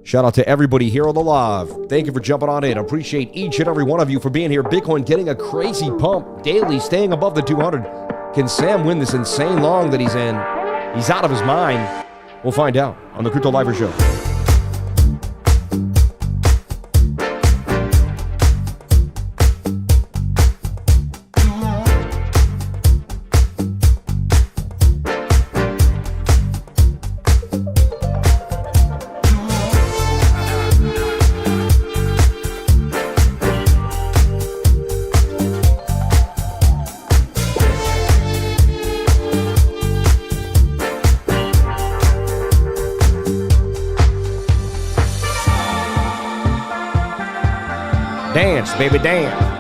Shout out to everybody here on the live. Thank you for jumping on in. Appreciate each and every one of you for being here. Bitcoin getting a crazy pump daily, staying above the 200. Can Sam win this insane long that he's in? He's out of his mind. We'll find out on the Crypto Lifer Show. Dance, baby, dance.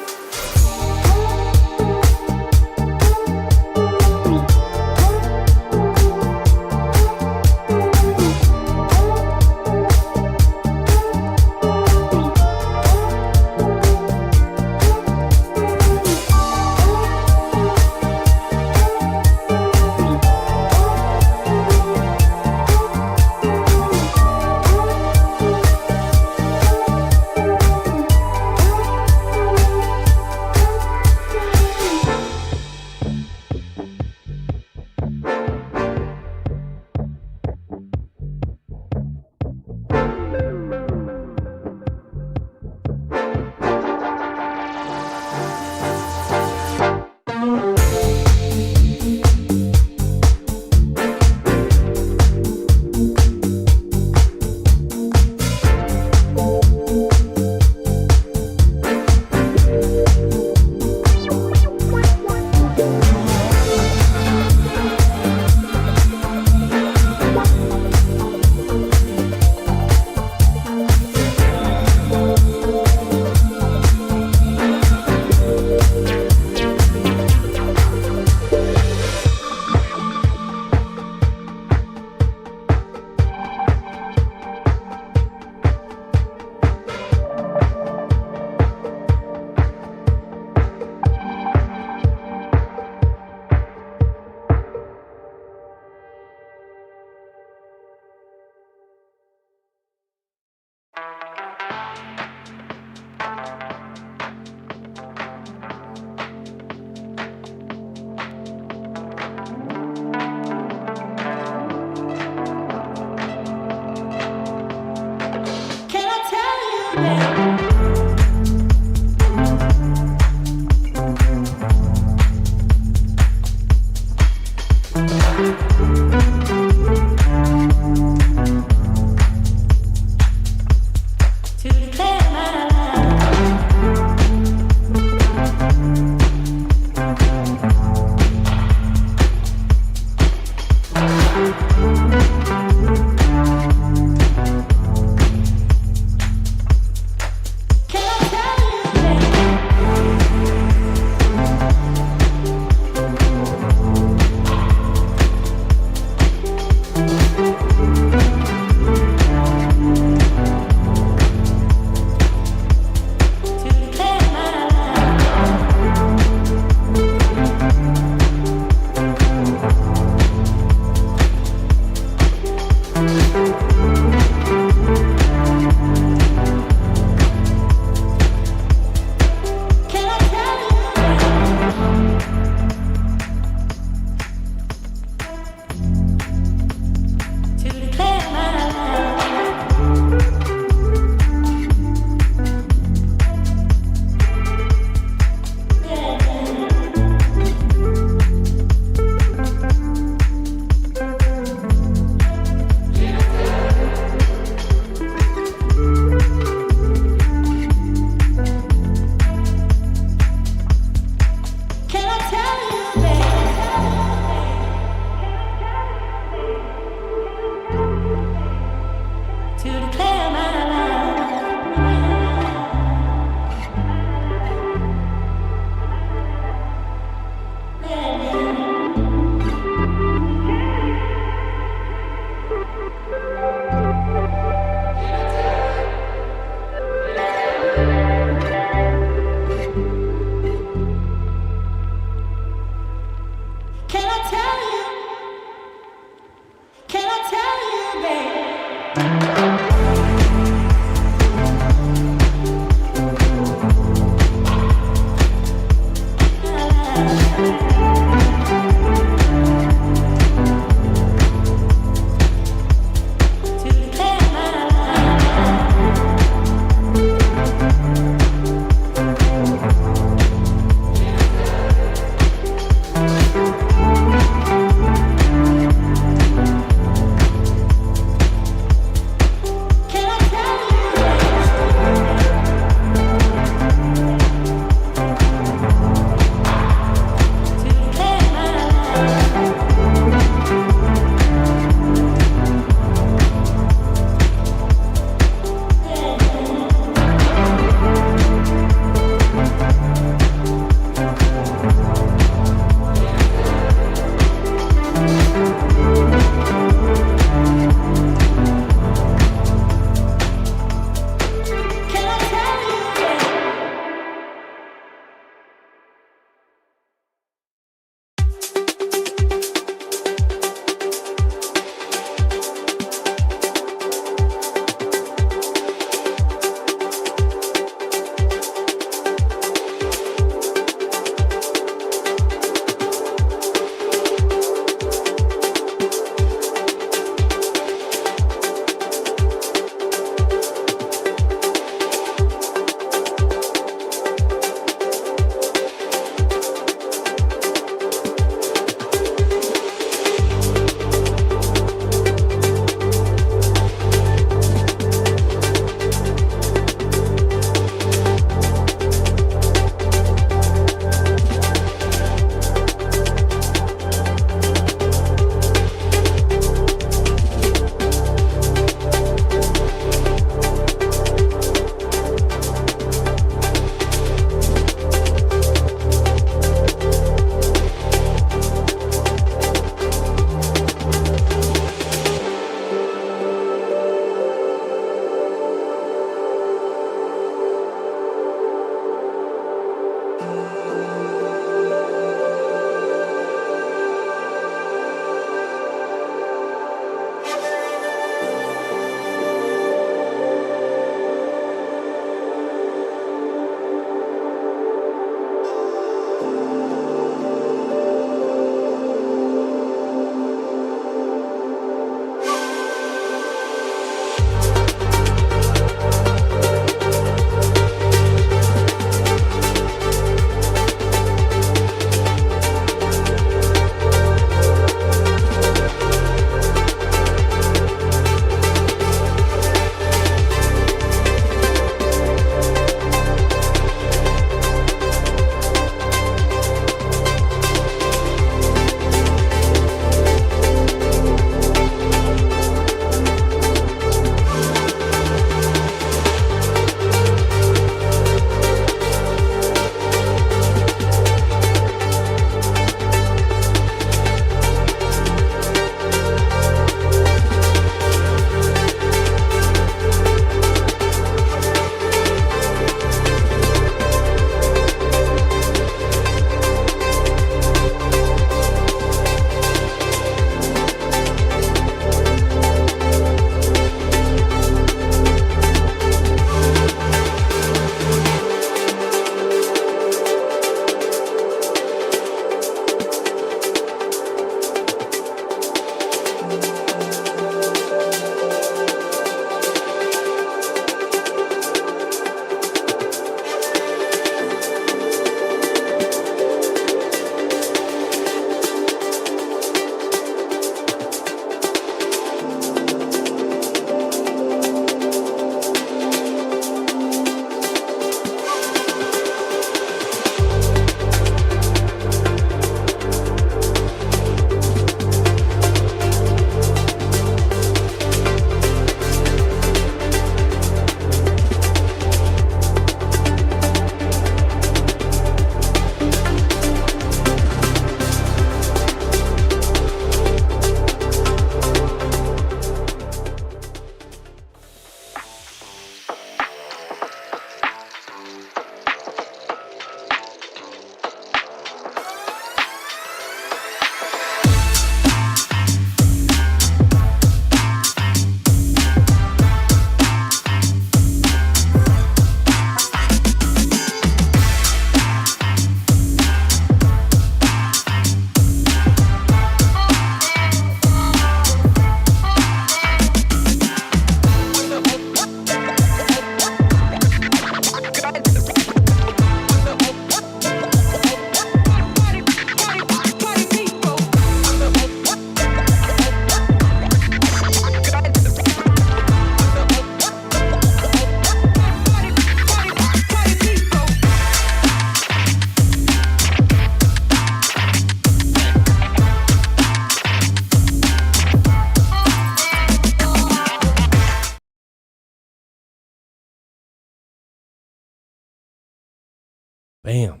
Bam.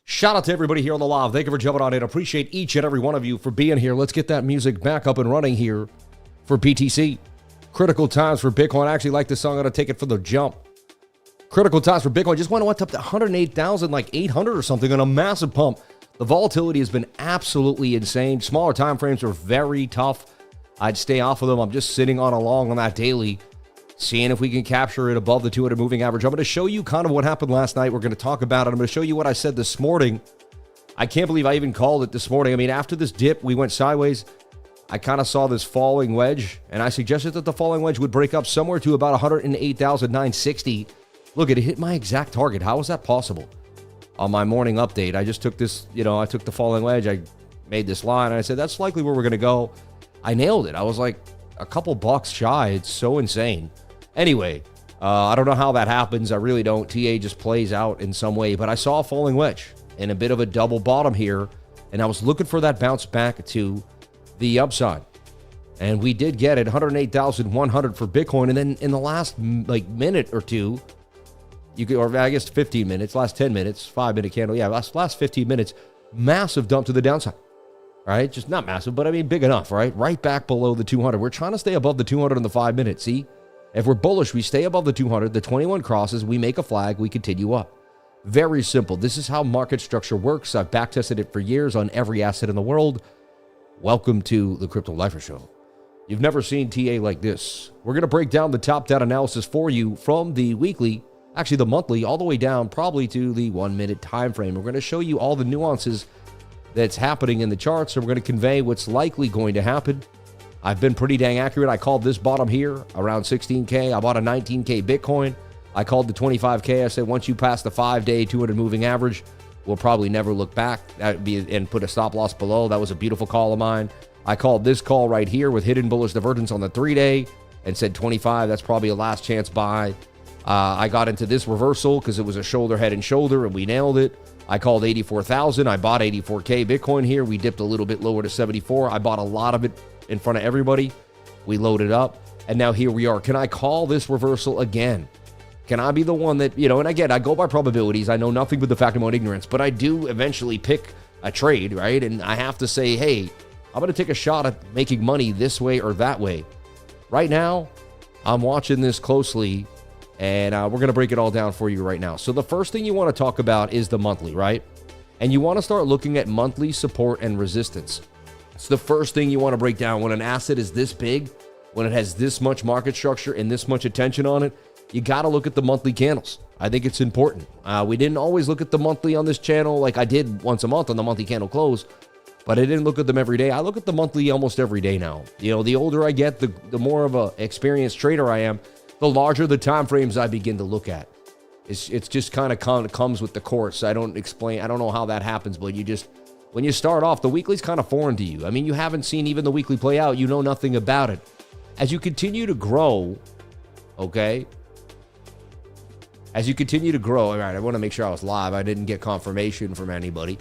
Shout out to everybody here on the live. Thank you for jumping on in. Appreciate each and every one of you for being here. Let's get that music back up and running here for BTC. Critical times for Bitcoin. I actually like this song. I'm going to take it for the jump. Critical times for Bitcoin. Just went up to 108,000, like 800 or something on a massive pump. The volatility has been absolutely insane. Smaller time frames are very tough. I'd stay off of them. I'm just sitting on a long on that daily, seeing if we can capture it above the 200 moving average. I'm going to show you kind of what happened last night. We're going to talk about it. I'm going to show you what I said this morning. I can't believe I even called it this morning. I mean, after this dip, we went sideways. I kind of saw this falling wedge, and I suggested that the falling wedge would break up somewhere to about 108,960. Look, it hit my exact target. How is that possible? On my morning update, I just took this, I took the falling wedge. I made this line, and I said, that's likely where we're going to go. I nailed it. I was like a couple bucks shy. It's so insane. Anyway, I don't know how that happens. I really don't. TA just plays out in some way, but I saw a falling wedge and a bit of a double bottom here, and I was looking for that bounce back to the upside. And we did get it, 108,100 for Bitcoin. And then in the last minute or two, or I guess 15 minutes, last 10 minutes, 5-minute candle. Yeah, last 15 minutes, massive dump to the downside, right? Just not massive, but I mean, big enough, right? Right back below the 200. We're trying to stay above the 200 in the 5 minutes. See, if we're bullish, we stay above the 200, the 21 crosses, we make a flag, we continue up. Very simple. This is how market structure works. I've backtested it for years on every asset in the world. Welcome to the Crypto Lifer Show. You've never seen TA like this. We're going to break down the top-down analysis for you from the weekly, actually the monthly, all the way down probably to the 1-minute time frame. We're going to show you all the nuances that's happening in the charts, and we're going to convey what's likely going to happen. I've been pretty dang accurate. I called this bottom here around 16K. I bought a 19K Bitcoin. I called the 25K. I said once you pass the 5-day 200 moving average, we'll probably never look back and put a stop loss below. That was a beautiful call of mine. I called this call right here with hidden bullish divergence on the 3-day and said 25. That's probably a last chance buy. I got into this reversal because it was a shoulder, head, and shoulder, and we nailed it. I called 84,000. I bought 84K Bitcoin here. We dipped a little bit lower to 74. I bought a lot of it in front of everybody. We loaded up, and now here we are. Can I call this reversal again? Can I be the one that, and again, I go by probabilities. I know nothing but the fact of my own ignorance, but I do eventually pick a trade, right? And I have to say, hey, I'm going to take a shot at making money this way or that way. Right now, I'm watching this closely, and we're going to break it all down for you right now. So the first thing you want to talk about is the monthly, right? And you want to start looking at monthly support and resistance. It's the first thing you want to break down. When an asset is this big, when it has this much market structure and this much attention on it, you got to look at the monthly candles. I think it's important. We didn't always look at the monthly on this channel like I did once a month on the monthly candle close, but I didn't look at them every day. I look at the monthly almost every day now. The older I get, the more of an experienced trader I am, the larger the time frames I begin to look at. It's just kind of comes with the course. I don't know how that happens, but when you start off, the weekly's kind of foreign to you. I mean, you haven't seen even the weekly play out. You know nothing about it. As you continue to grow, okay? As you continue to grow, all right, I want to make sure I was live. I didn't get confirmation from anybody.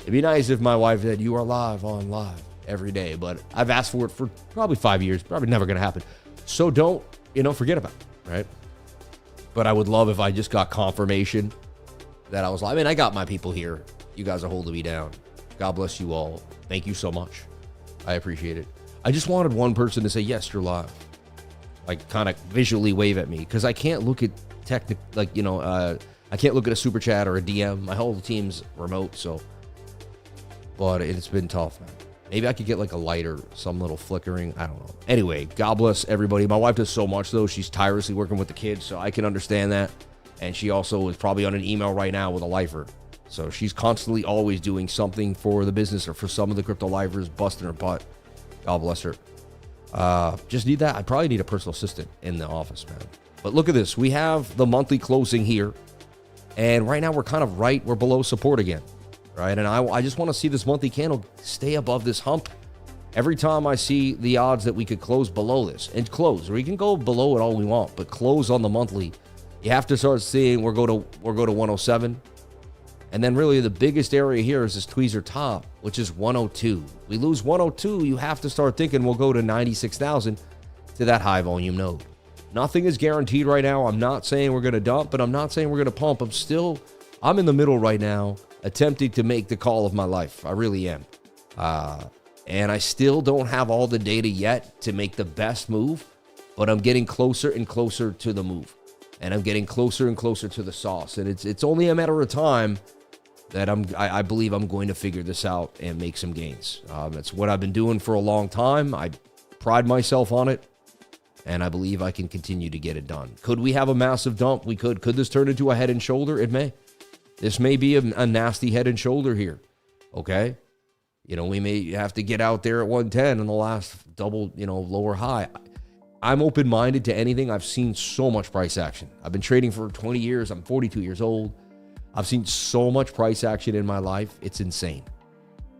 It'd be nice if my wife said, you are live every day, but I've asked for it for probably 5 years. Probably never going to happen. So don't, forget about it, right? But I would love if I just got confirmation that I was live. I mean, I got my people here. You guys are holding me down. God bless you all. Thank you so much. I appreciate it. I just wanted one person to say, yes, you're live. Like, kind of visually wave at me, because I can't look at I can't look at a super chat or a DM. My whole team's remote, so. But it's been tough, man. Maybe I could get like a light or some little flickering. I don't know. Anyway, God bless everybody. My wife does so much, though. She's tirelessly working with the kids, so I can understand that. And she also is probably on an email right now with a lifer. So she's constantly always doing something for the business or for some of the crypto lifers, busting her butt. God bless her. Just need that. I probably need a personal assistant in the office, man. But look at this. We have the monthly closing here. And right now we're kind of we're below support again. Right? And I just want to see this monthly candle stay above this hump. Every time I see the odds that we could close below this and close, or we can go below it all we want, but close on the monthly, you have to start seeing we'll go to 107. And then really the biggest area here is this tweezer top, which is 102. We lose 102, you have to start thinking we'll go to 96,000 to that high volume node. Nothing is guaranteed right now. I'm not saying we're going to dump, but I'm not saying we're going to pump. I'm still I'm in the middle right now, attempting to make the call of my life. I really am. And I still don't have all the data yet to make the best move, but I'm getting closer and closer to the move. And I'm getting closer and closer to the sauce. And it's only a matter of time that I believe I'm going to figure this out and make some gains. That's what I've been doing for a long time. I pride myself on it, and I believe I can continue to get it done. Could we have a massive dump? We could. Could this turn into a head and shoulder? It may. This may be a nasty head and shoulder here, okay? You know, we may have to get out there at 110 in the last double, lower high. I'm open-minded to anything. I've seen so much price action. I've been trading for 20 years. I'm 42 years old. I've seen so much price action in my life. It's insane.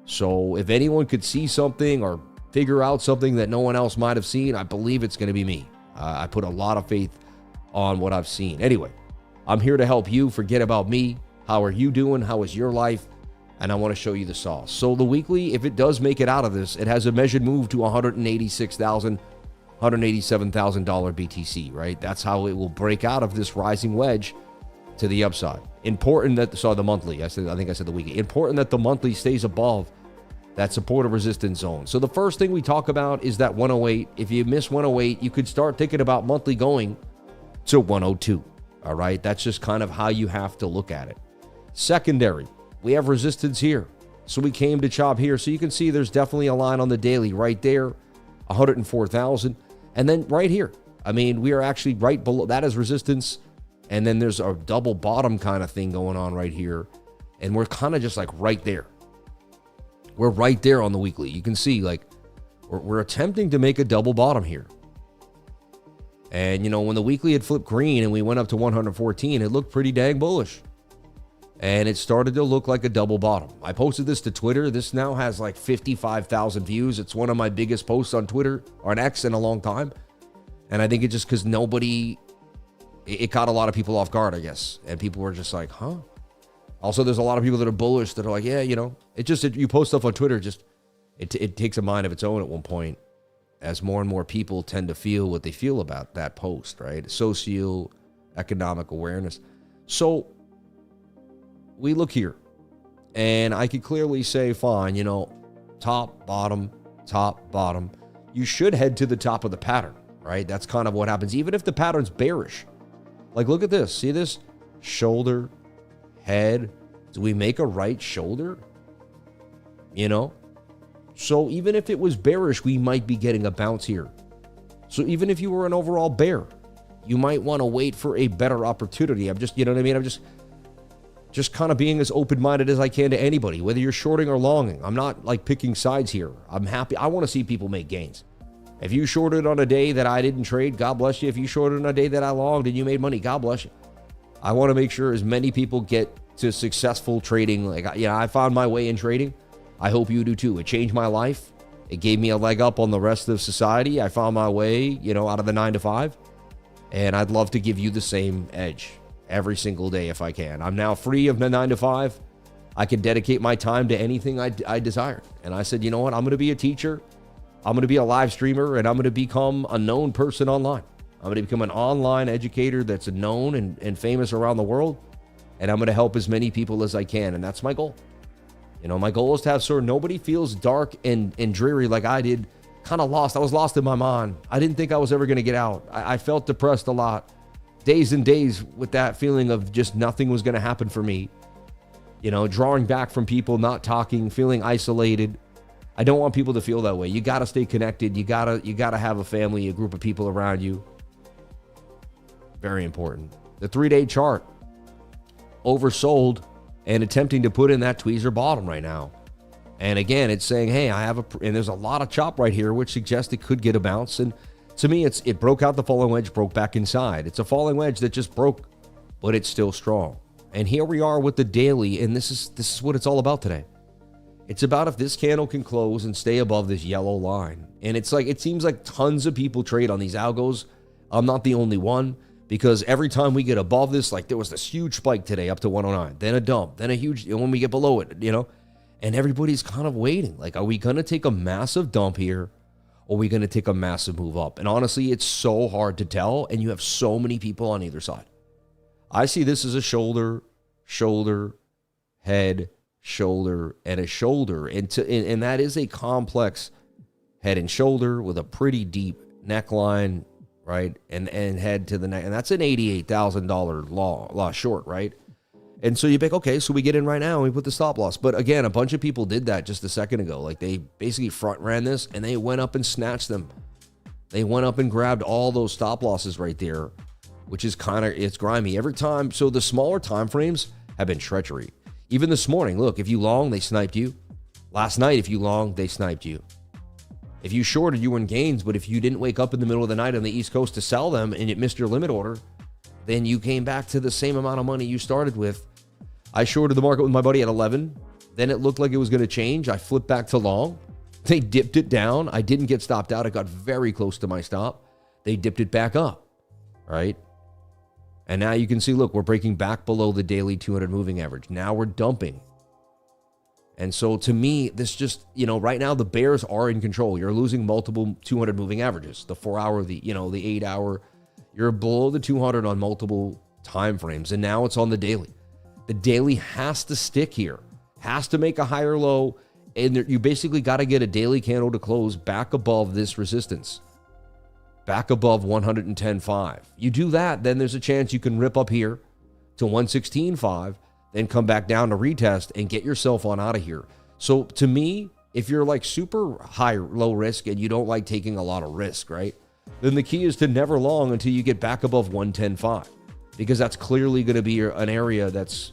So if anyone could see something or figure out something that no one else might have seen, I believe it's going to be me. I put a lot of faith on what I've seen. Anyway, I'm here to help you. Forget about me. How are you doing? How is your life? And I want to show you the sauce. So the weekly, if it does make it out of this, it has a measured move to $187,000 BTC, right? That's how it will break out of this rising wedge to the upside. Important that, the monthly, I think I said the weekly. Important that the monthly stays above that support or resistance zone. So the first thing we talk about is that 108. If you miss 108, you could start thinking about monthly going to 102. All right, that's just kind of how you have to look at it. Secondary, we have resistance here. So we came to chop here. So you can see there's definitely a line on the daily right there, 104,000. And then right here, I mean, we are actually right below, that is resistance. And then there's a double bottom kind of thing going on right here. And we're kind of just like right there. We're right there on the weekly. You can see like we're attempting to make a double bottom here. And, when the weekly had flipped green and we went up to 114, it looked pretty dang bullish. And it started to look like a double bottom. I posted this to Twitter. This now has like 55,000 views. It's one of my biggest posts on Twitter or on X in a long time. And I think it's just because it caught a lot of people off guard, I guess. And people were just like, huh? Also, there's a lot of people that are bullish that are like, yeah, you post stuff on Twitter, it takes a mind of its own at one point, as more and more people tend to feel what they feel about that post, right? Socioeconomic awareness. So we look here, and I could clearly say, fine, top, bottom. You should head to the top of the pattern, right? That's kind of what happens, even if the pattern's bearish. Like, look at this. See this? Shoulder, head. Do we make a right shoulder? So even if it was bearish, we might be getting a bounce here. So even if you were an overall bear, you might want to wait for a better opportunity. I'm just, I'm just kind of being as open-minded as I can to anybody, whether you're shorting or longing. I'm not like picking sides here. I'm happy. I want to see people make gains. If you shorted on a day that I didn't trade, God bless you. If you shorted on a day that I longed and you made money, God bless you. I want to make sure as many people get to successful trading. Like, I found my way in trading. I hope you do too. It changed my life. It gave me a leg up on the rest of society. I found my way, out of the 9 to 5. And I'd love to give you the same edge every single day if I can. I'm now free of the 9 to 5. I can dedicate my time to anything I desire. And I said, you know what? I'm going to be a teacher. I'm going to be a live streamer, and I'm going to become a known person online. I'm going to become an online educator that's known and famous around the world. And I'm going to help as many people as I can. And that's my goal. My goal is to have nobody feels dark and dreary like I did. Kind of lost. I was lost in my mind. I didn't think I was ever going to get out. I felt depressed a lot. Days and days with that feeling of just nothing was going to happen for me. Drawing back from people, not talking, feeling isolated. I don't want people to feel that way. You got to stay connected. You got to have a family, a group of people around you. Very important. The 3-day chart, oversold and attempting to put in that tweezer bottom right now. And again, it's saying, hey, and there's a lot of chop right here, which suggests it could get a bounce. And to me, it broke out the falling wedge, broke back inside. It's a falling wedge that just broke, but it's still strong. And here we are with the daily, and this is what it's all about today. It's about if this candle can close and stay above this yellow line. And it seems like tons of people trade on these algos. I'm not the only one, because every time we get above this, like there was this huge spike today up to 109, then a dump, then a huge, when we get below it, and everybody's kind of waiting. Like, are we going to take a massive dump here? Or are we going to take a massive move up? And honestly, it's so hard to tell, and you have so many people on either side. I see this as a shoulder, shoulder, head, shoulder, and a shoulder. And that is a complex head and shoulder with a pretty deep neckline, right? And head to the neck. And that's an $88,000 loss short, right? And so you pick, okay, so we get in right now and we put the stop loss. But again, a bunch of people did that just a second ago. Like they basically front ran this and they went up and snatched them. They went up and grabbed all those stop losses right there, which is it's grimy every time. So the smaller time frames have been treachery. Even this morning, look, if you long, they sniped you. Last night, if you long, they sniped you. If you shorted, you were in gains, but if you didn't wake up in the middle of the night on the East Coast to sell them and it missed your limit order, then you came back to the same amount of money you started with. I shorted the market with my buddy at 11. Then it looked like it was going to change. I flipped back to long. They dipped it down. I didn't get stopped out. It got very close to my stop. They dipped it back up, right? And now you can see, look, we're breaking back below the daily 200 moving average. Now we're dumping. And so to me, this just, right now the bears are in control. You're losing multiple 200 moving averages. The 4 hour, the 8 hour, you're below the 200 on multiple time frames. And now it's on the daily. The daily has to stick here, has to make a higher low. And you basically got to get a daily candle to close back above this resistance, back above 110.5. You do that, then there's a chance you can rip up here to 116.5, then come back down to retest and get yourself on out of here. So to me, if you're like super low risk and you don't like taking a lot of risk, right? Then the key is to never long until you get back above 110.5, because that's clearly going to be an area that's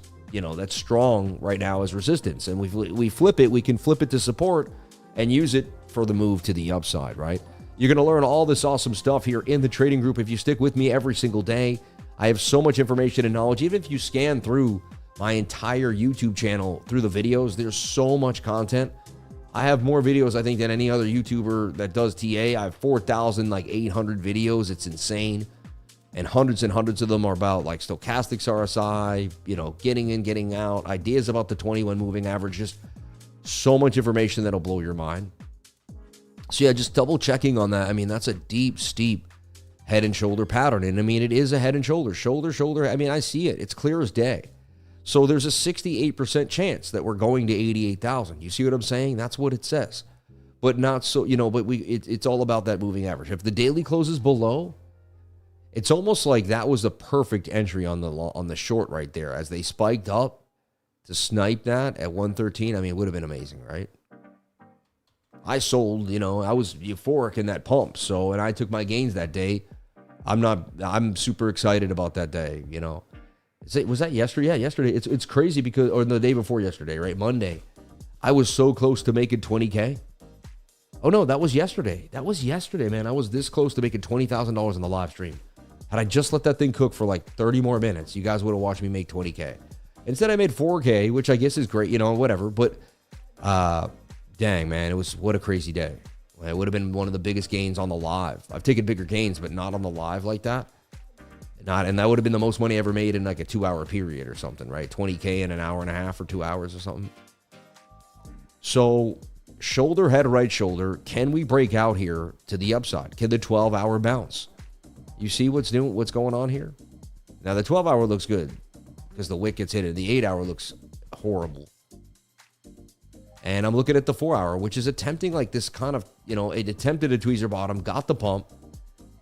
strong right now as resistance. And we flip it, we can flip it to support and use it for the move to the upside, right? You're going to learn all this awesome stuff here in the trading group if you stick with me every single day. I have so much information and knowledge. Even if you scan through my entire YouTube channel through the videos, there's so much content. I have more videos, I think, than any other YouTuber that does TA. I have 4,800 videos. It's insane. And hundreds of them are about like stochastics RSI, getting in, getting out, ideas about the 21 moving average, just so much information that'll blow your mind. So yeah, just double checking on that. I mean, that's a deep, steep head and shoulder pattern. And I mean, it is a head and shoulder, shoulder. I mean, I see it. It's clear as day. So there's a 68% chance that we're going to 88,000. You see what I'm saying? That's what it says. But not so, but it's all about that moving average. If the daily closes below, it's almost like that was the perfect entry on the short right there as they spiked up to snipe that at 113. I mean, it would have been amazing, right? I sold, I was euphoric in that pump. So, and I took my gains that day. I'm super excited about that day, Was that yesterday? Yeah, yesterday. It's crazy or the day before yesterday, right? Monday. I was so close to making 20K. Oh no, that was yesterday. That was yesterday, man. I was this close to making $20,000 in the live stream. Had I just let that thing cook for like 30 more minutes, you guys would have watched me make 20K. Instead, I made 4K, which I guess is great, whatever. But dang, man, what a crazy day. It would have been one of the biggest gains on the live. I've taken bigger gains, but not on the live like that. And that would have been the most money I ever made in like a 2-hour period or something, right? 20K in an hour and a half or 2 hours or something. So shoulder, head, right shoulder. Can we break out here to the upside? Can the 12-hour bounce? You see what's going on here? Now, the 12-hour looks good because the wick gets hit. And the 8-hour looks horrible. And I'm looking at the 4-hour, which is attempting like this kind of, it attempted a tweezer bottom, got the pump,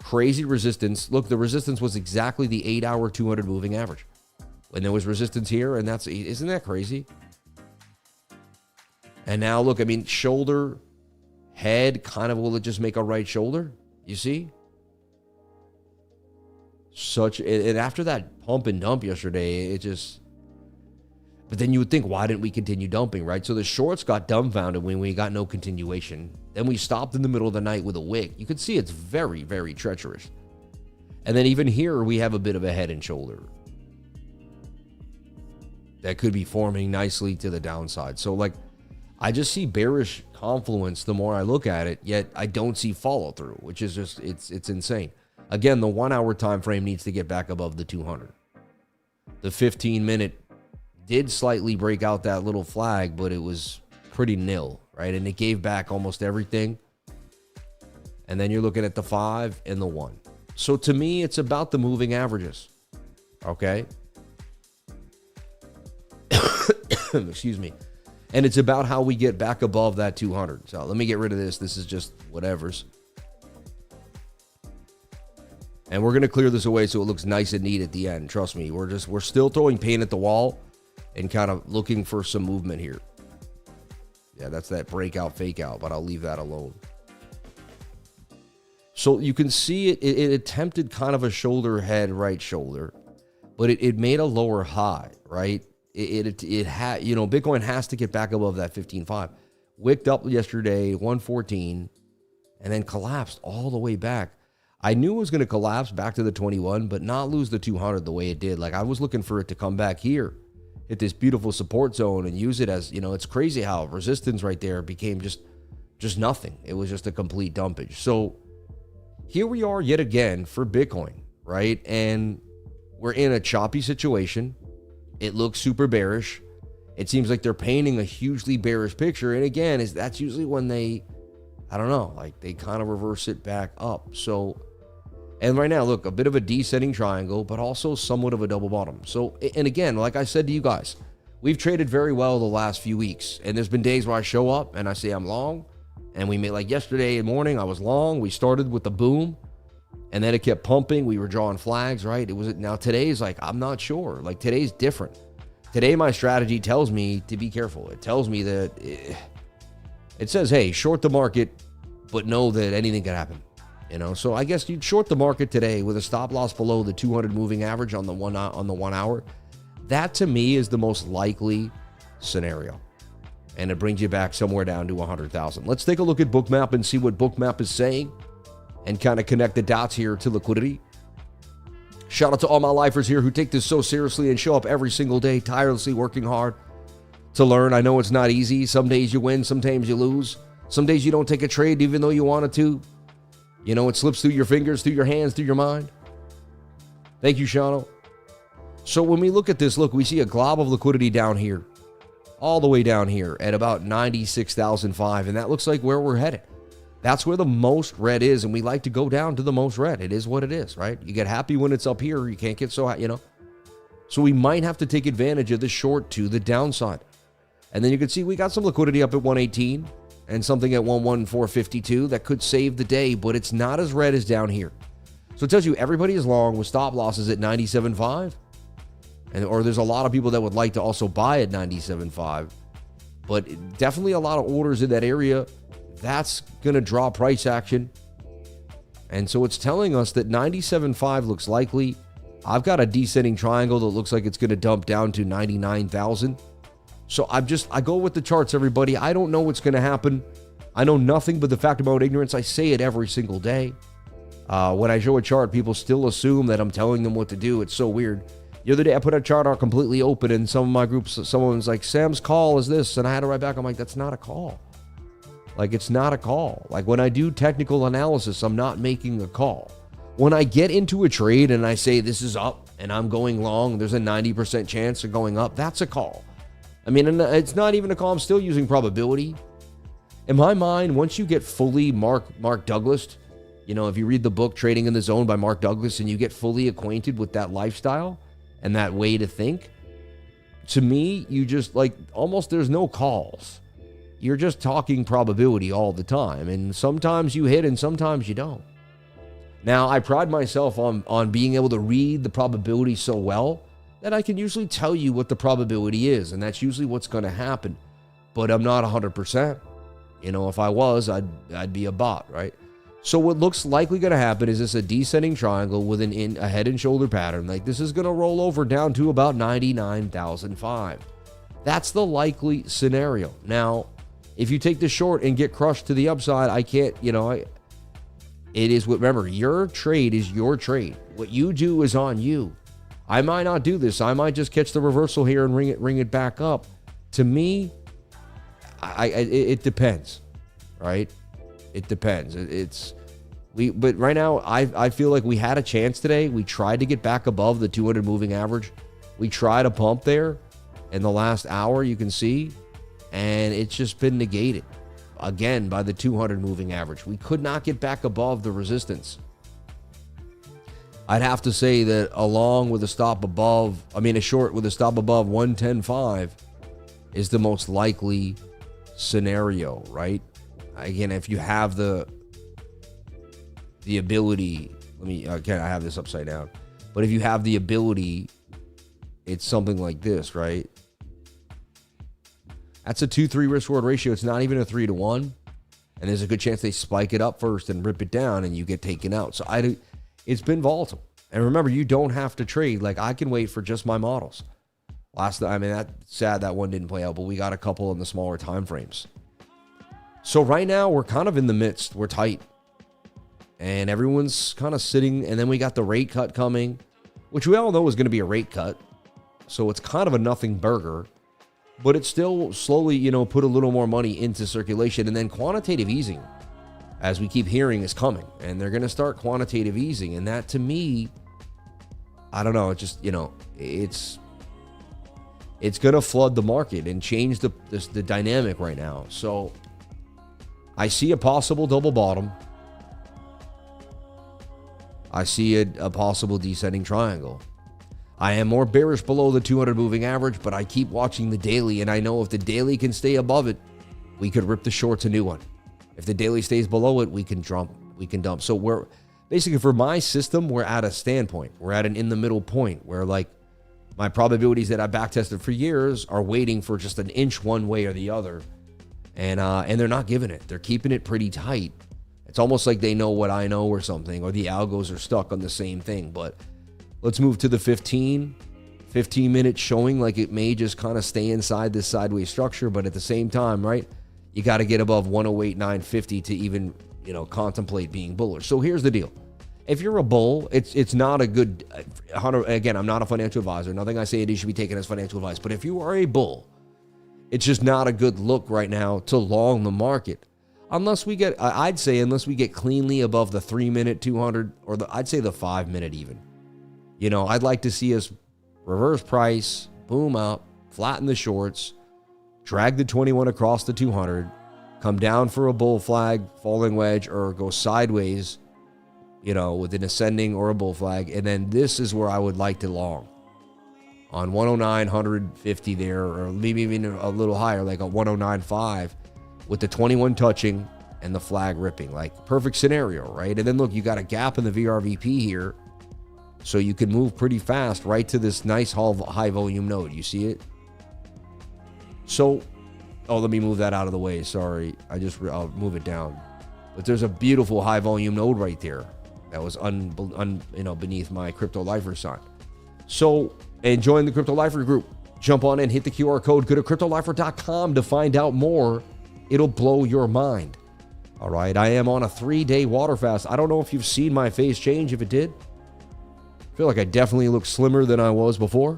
crazy resistance. Look, the resistance was exactly the 8-hour 200 moving average. And there was resistance here, and isn't that crazy? And now, look, I mean, shoulder, head, will it just make a right shoulder? You see? And after that pump and dump yesterday, but then you would think, why didn't we continue dumping, right? So the shorts got dumbfounded when we got no continuation. Then we stopped in the middle of the night with a wick. You can see it's very, very treacherous. And then even here, we have a bit of a head and shoulder that could be forming nicely to the downside. So I just see bearish confluence the more I look at it, yet I don't see follow through, which is just, it's insane. Again, the 1-hour time frame needs to get back above the 200. The 15-minute did slightly break out that little flag, but it was pretty nil, right? And it gave back almost everything. And then you're looking at the 5 and the 1. So to me, it's about the moving averages, okay? Excuse me. And it's about how we get back above that 200. So let me get rid of this. This is just whatever's. And we're going to clear this away so it looks nice and neat at the end. Trust me, we're still throwing paint at the wall and kind of looking for some movement here. Yeah, that's that breakout, fake out, but I'll leave that alone. So you can see it attempted kind of a shoulder head, right shoulder, but it made a lower high, right? It had, you know, Bitcoin has to get back above that 15.5. Wicked up yesterday, 114, and then collapsed all the way back. I knew it was going to collapse back to the 21, but not lose the 200 the way it did. Like, I was looking for it to come back here, hit this beautiful support zone, and use it as, you know, it's crazy how resistance right there became just nothing. It was just a complete dumpage. So here we are yet again for Bitcoin, right? And we're in a choppy situation. It looks super bearish. It seems like they're painting a hugely bearish picture. And again, that's usually when they, I don't know, like they kind of reverse it back up. So, and right now, look, a bit of a descending triangle, but also somewhat of a double bottom. So, and again, like I said to you guys, we've traded very well the last few weeks. And there's been days where I show up and I say I'm long. And we made, like yesterday morning, I was long. We started with the boom. And then it kept pumping. We were drawing flags, right? It was, now today's like, I'm not sure. Like, today's different. Today, my strategy tells me to be careful. It tells me that it says, hey, short the market, but know that anything can happen. You know, so I guess you'd short the market today with a stop loss below the 200 moving average on the 1 hour. That to me is the most likely scenario. And it brings you back somewhere down to 100,000. Let's take a look at BOOKMAP and see what BOOKMAP is saying, and kind of connect the dots here to liquidity. Shout out to all my lifers here who take this so seriously and show up every single day, tirelessly working hard to learn. I know it's not easy. Some days you win, sometimes you lose. Some days you don't take a trade even though you wanted to. You know, it slips through your fingers, through your hands, through your mind. Thank you, Shano. So when we look at this, look, we see a glob of liquidity down here, all the way down here at about 96,005, and that looks like where we're headed. That's where the most red is, and we like to go down to the most red. It is what it is, right? You get happy when it's up here. You can't get so high, you know. So we might have to take advantage of the short to the downside. And then you can see we got some liquidity up at 118 and something at 11452 that could save the day, but it's not as red as down here. So it tells you everybody is long with stop losses at 97.5. Or there's a lot of people that would like to also buy at 97.5. But definitely a lot of orders in that area. That's going to draw price action. And so it's telling us that 97.5 looks likely. I've got a descending triangle that looks like it's going to dump down to 99,000. So I go with the charts, everybody. I don't know what's going to happen. I know nothing but the fact of my own ignorance. I say it every single day. When I show a chart, people still assume that I'm telling them what to do. It's so weird. The other day, I put a chart out completely open, and some of my groups, someone was like, Sam's call is this. And I had to write back. I'm like, that's not a call. Like, it's not a call. Like, when I do technical analysis, I'm not making a call. When I get into a trade and I say this is up and I'm going long, there's a 90% chance of going up, that's a call. I mean, it's not even a call. I'm still using probability. In my mind, once you get fully Mark Douglas, you know, if you read the book Trading in the Zone by Mark Douglas and you get fully acquainted with that lifestyle and that way to think, to me, you just like almost there's no calls. You're just talking probability all the time. And sometimes you hit and sometimes you don't. Now, I pride myself on being able to read the probability so well that I can usually tell you what the probability is. And that's usually what's going to happen. But I'm not 100%. You know, if I was, I'd be a bot, right? So what looks likely going to happen is this a descending triangle with a head and shoulder pattern. Like this is going to roll over down to about 99,005. That's the likely scenario. Now, if you take the short and get crushed to the upside, I can't, you know, it is what, remember, your trade is your trade. What you do is on you. I might not do this. I might just catch the reversal here and ring it back up. To me, it depends, right? It depends. But right now, I feel like we had a chance today. We tried to get back above the 200 moving average. We tried a pump there in the last hour, you can see, and it's just been negated again by the 200 moving average. We could not get back above the resistance. I'd have to say that along with a stop above, a short with a stop above 110.5, is the most likely scenario, right? Again, if you have the ability, again, I have this upside down, but if you have the ability, it's something like this, right? That's a 2-3 risk reward ratio. It's not even a 3-1. And there's a good chance they spike it up first and rip it down and you get taken out. So it's been volatile. And remember, you don't have to trade. Like, I can wait for just my models. That's sad that one didn't play out, but we got a couple in the smaller time frames. So right now, we're kind of in the midst. We're tight. And everyone's kind of sitting. And then we got the rate cut coming, which we all know is going to be a rate cut. So it's kind of a nothing burger. But it's still slowly, put a little more money into circulation. And then quantitative easing, as we keep hearing, is coming. And they're going to start quantitative easing. And that, to me, I don't know. It just, it's going to flood the market and change the dynamic right now. So I see a possible double bottom. I see a possible descending triangle. I am more bearish below the 200 moving average, but I keep watching the daily, and I know if the daily can stay above it, we could rip the shorts a new one. If the daily stays below it, we can dump. So we're basically, for my system, we're at a standpoint. We're at an in the middle point where, like, my probabilities that I backtested for years are waiting for just an inch one way or the other, and they're not giving it. They're keeping it pretty tight. It's almost like they know what I know or something, or the algos are stuck on the same thing. But let's move to the 15 minute showing. Like, it may just kind of stay inside this sideways structure, but at the same time, right, you got to get above 108.950 to even, contemplate being bullish. So here's the deal. If you're a bull, it's not a good, again, I'm not a financial advisor. Nothing I say today should be taken as financial advice. But if you are a bull, it's just not a good look right now to long the market. Unless we get cleanly above the 3 minute 200, or I'd say the 5 minute even. I'd like to see us reverse price, boom up, flatten the shorts, drag the 21 across the 200, come down for a bull flag, falling wedge, or go sideways, with an ascending or a bull flag. And then this is where I would like to long. On 109, 150 there, or maybe even a little higher, like a 109.5, with the 21 touching and the flag ripping. Like, perfect scenario, right? And then look, you got a gap in the VRVP here. So you can move pretty fast right to this nice high volume node. You see it? So, let me move that out of the way. Sorry. I'll move it down. But there's a beautiful high volume node right there that was beneath my Crypto Lifer sign. So, and join the Crypto Lifer group. Jump on in, hit the QR code, go to cryptolifer.com to find out more. It'll blow your mind. All right. I am on a 3-day water fast. I don't know if you've seen my face change. If it did, I feel like I definitely look slimmer than I was before,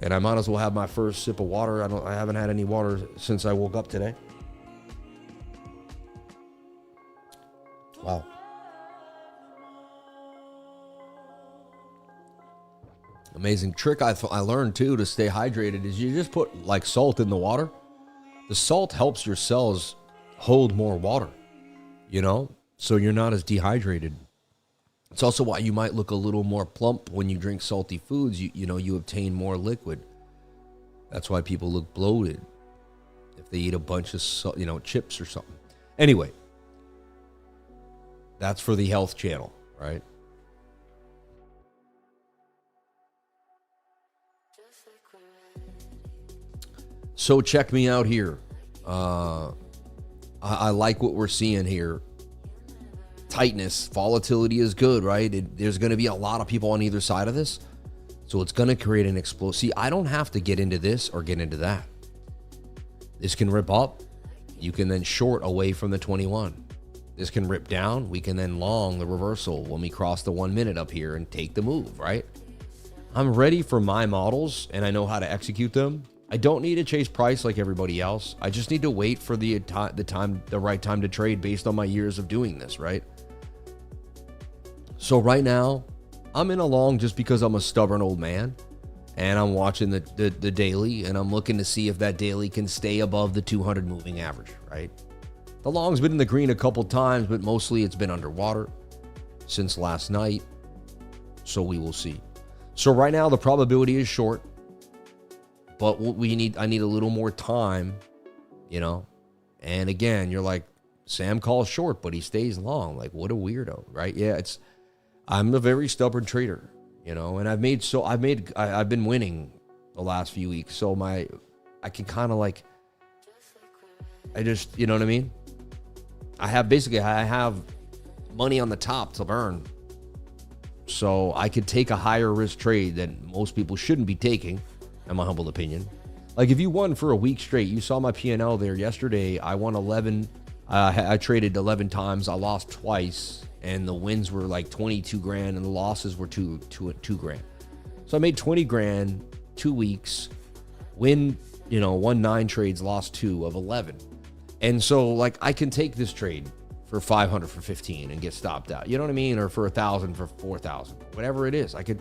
and I might as well have my first sip of water. I haven't had any water since I woke up today. Wow. Amazing trick I learned too to stay hydrated is you just put like salt in the water. The salt helps your cells hold more water, so you're not as dehydrated. It's also why you might look a little more plump when you drink salty foods. You obtain more liquid. That's why people look bloated if they eat a bunch of chips or something. Anyway, that's for the health channel, right? So check me out here. I like what we're seeing here. Tightness, volatility is good, right? There's going to be a lot of people on either side of this. So it's going to create an explosive. See, I don't have to get into this or get into that. This can rip up. You can then short away from the 21. This can rip down. We can then long the reversal when we cross the 1 minute up here and take the move, right? I'm ready for my models and I know how to execute them. I don't need to chase price like everybody else. I just need to wait for the right time to trade based on my years of doing this, right? So right now, I'm in a long just because I'm a stubborn old man, and I'm watching the daily, and I'm looking to see if that daily can stay above the 200 moving average, right? The long's been in the green a couple times, but mostly it's been underwater since last night, so we will see. So right now, the probability is short, but I need a little more time, you know? And again, you're like, Sam calls short, but he stays long. Like, what a weirdo, right? Yeah, I'm a very stubborn trader, you know, and I've been winning the last few weeks. So I can kind of like, you know what I mean? I have money on the top to burn. So I could take a higher risk trade than most people shouldn't be taking, in my humble opinion. Like if you won for a week straight, you saw my P&L there yesterday. I won 11. I traded 11 times. I lost twice, and the wins were like 22 grand, and the losses were two grand. So I made 20 grand 2 weeks. Won 9 trades, lost 2 of 11. And so like I can take this trade for 500 for 15 and get stopped out. You know what I mean? Or for 1,000 for 4,000, whatever it is. I could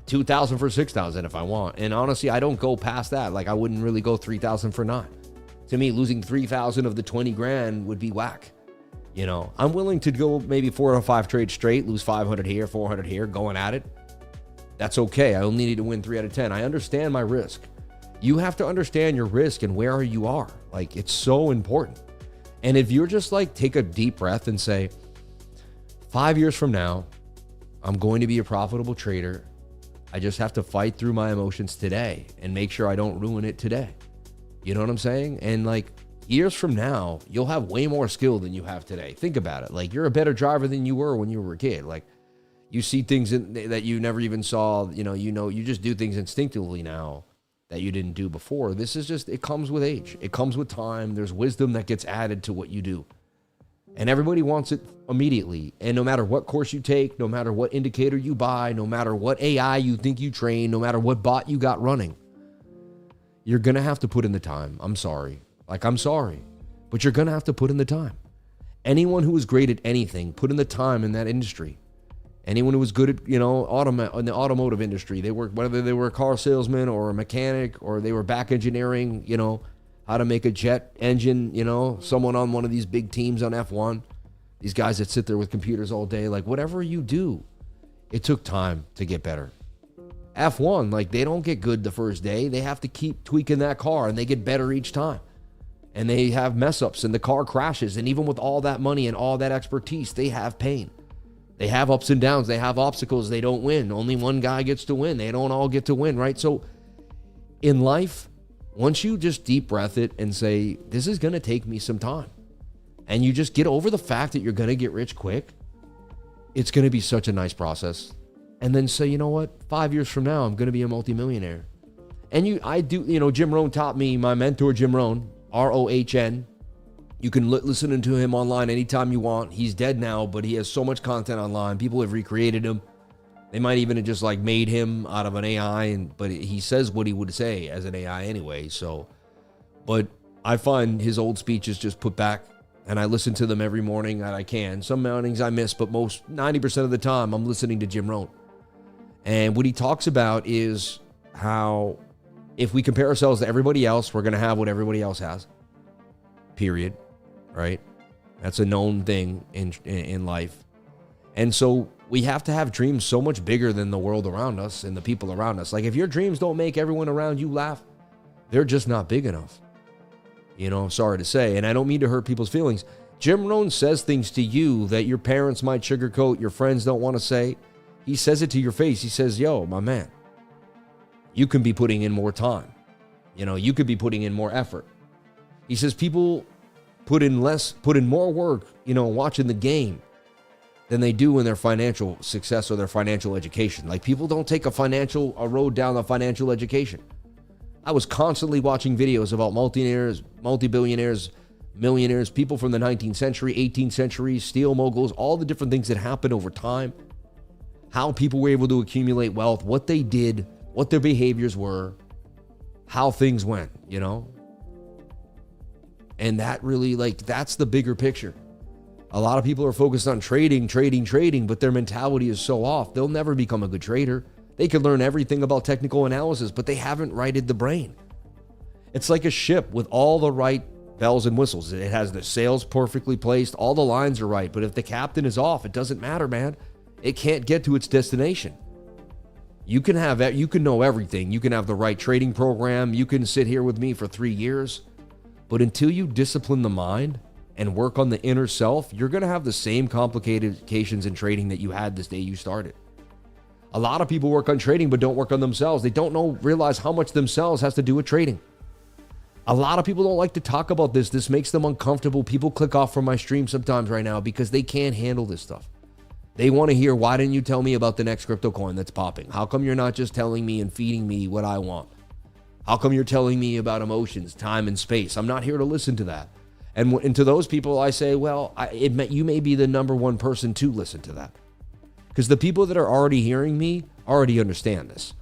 2,000 for 6,000 if I want. And honestly, I don't go past that. Like I wouldn't really go 3,000 for 9. To me, losing 3,000 of the 20 grand would be whack. You know, I'm willing to go maybe 4 or 5 trades straight, lose 500 here, 400 here, going at it. That's okay. I only need to win 3 out of 10. I understand my risk. You have to understand your risk and where you are. Like it's so important. And if you're just like, take a deep breath and say, 5 years from now, I'm going to be a profitable trader. I just have to fight through my emotions today and make sure I don't ruin it today. You know what I'm saying? And like years from now, you'll have way more skill than you have today. Think about it. Like you're a better driver than you were when you were a kid. Like you see things that you never even saw, you just do things instinctively now that you didn't do before. This is just, it comes with age. It comes with time. There's wisdom that gets added to what you do. And everybody wants it immediately. And no matter what course you take, no matter what indicator you buy, no matter what AI you think you train, no matter what bot you got running, you're going to have to put in the time. I'm sorry. I'm sorry. But you're going to have to put in the time. Anyone who is great at anything, put in the time in that industry. Anyone who was good at, in the automotive industry, whether they were a car salesman or a mechanic or they were back engineering, how to make a jet engine, someone on one of these big teams on F1, these guys that sit there with computers all day, like whatever you do, it took time to get better. F1, like they don't get good the first day. They have to keep tweaking that car and they get better each time. And they have mess ups and the car crashes. And even with all that money and all that expertise, they have pain. They have ups and downs. They have obstacles. They don't win. Only one guy gets to win. They don't all get to win, right? So in life, once you just deep breath it and say, this is going to take me some time, and you just get over the fact that you're going to get rich quick, it's going to be such a nice process. And then say, you know what? 5 years from now, I'm going to be a multimillionaire. And Jim Rohn taught me, my mentor, Jim Rohn, R-O-H-N. You can listen to him online anytime you want. He's dead now, but he has so much content online. People have recreated him. They might even have just like made him out of an AI, but he says what he would say as an AI anyway. So, but I find his old speeches just put back, and I listen to them every morning that I can. Some mornings I miss, but 90% of the time I'm listening to Jim Rohn. And what he talks about is how if we compare ourselves to everybody else, we're going to have what everybody else has. Period. Right? That's a known thing in life. And so we have to have dreams so much bigger than the world around us and the people around us. Like if your dreams don't make everyone around you laugh, they're just not big enough. I'm sorry to say, and I don't mean to hurt people's feelings. Jim Rohn says things to you that your parents might sugarcoat, your friends don't want to say. He says it to your face. He says, yo, my man, you can be putting in more time. You could be putting in more effort. He says people put in more work, watching the game than they do in their financial success or their financial education. Like people don't take a road down the financial education. I was constantly watching videos about multimillionaires, multi-billionaires, millionaires, people from the 19th century, 18th century, steel moguls, all the different things that happened over time, how people were able to accumulate wealth, what they did, what their behaviors were, how things went, And that really, that's the bigger picture. A lot of people are focused on trading, but their mentality is so off. They'll never become a good trader. They could learn everything about technical analysis, but they haven't righted the brain. It's like a ship with all the right bells and whistles. It has the sails perfectly placed. All the lines are right. But if the captain is off, it doesn't matter, man. It can't get to its destination. You can know everything. You can have the right trading program. You can sit here with me for 3 years. But until you discipline the mind and work on the inner self, you're going to have the same complications in trading that you had this day you started. A lot of people work on trading but don't work on themselves. They don't realize how much themselves has to do with trading. A lot of people don't like to talk about this. This makes them uncomfortable. People click off from my stream sometimes right now because they can't handle this stuff. They want to hear, why didn't you tell me about the next crypto coin that's popping? How come you're not just telling me and feeding me what I want? How come you're telling me about emotions, time, and space? I'm not here to listen to that. And to those people, I say, well, you may be the number one person to listen to that. Because the people that are already hearing me already understand this.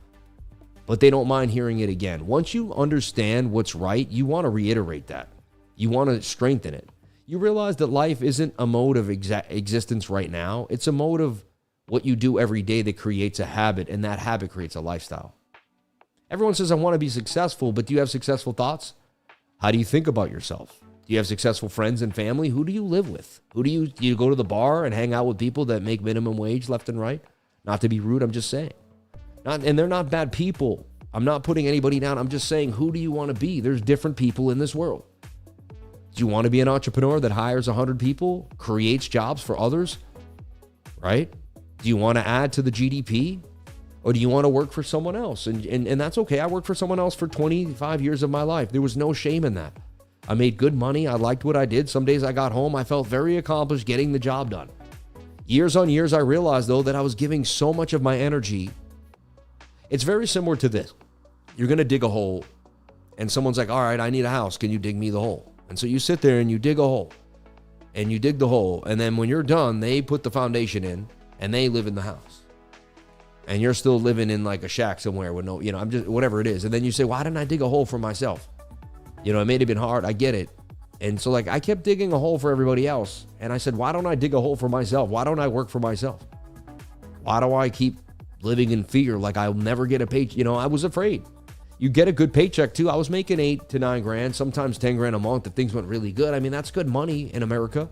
But they don't mind hearing it again. Once you understand what's right, you want to reiterate that. You want to strengthen it. You realize that life isn't a mode of existence right now. It's a mode of what you do every day that creates a habit, and that habit creates a lifestyle. Everyone says, I want to be successful, but do you have successful thoughts? How do you think about yourself? Do you have successful friends and family? Who do you live with? Do you go to the bar and hang out with people that make minimum wage left and right? Not to be rude, I'm just saying. And they're not bad people. I'm not putting anybody down. I'm just saying, who do you want to be? There's different people in this world. Do you want to be an entrepreneur that hires 100 people, creates jobs for others, right? Do you want to add to the GDP? Or do you want to work for someone else? And that's okay. I worked for someone else for 25 years of my life. There was no shame in that. I made good money. I liked what I did. Some days I got home, I felt very accomplished getting the job done. Years on years, I realized, though, that I was giving so much of my energy. It's very similar to this. You're going to dig a hole, and someone's like, all right, I need a house. Can you dig me the hole? And so you sit there and you dig a hole, and you dig the hole. And then when you're done, they put the foundation in, and they live in the house. And you're still living in like a shack somewhere with no, I'm just, whatever it is. And then you say, why didn't I dig a hole for myself? It may have been hard. I get it. And so I kept digging a hole for everybody else. And I said, why don't I dig a hole for myself? Why don't I work for myself? Why do I keep living in fear like I'll never get a paycheck? I was afraid. You get a good paycheck too. I was making 8 to 9 grand, sometimes 10 grand a month if things went really good. I mean, that's good money in America.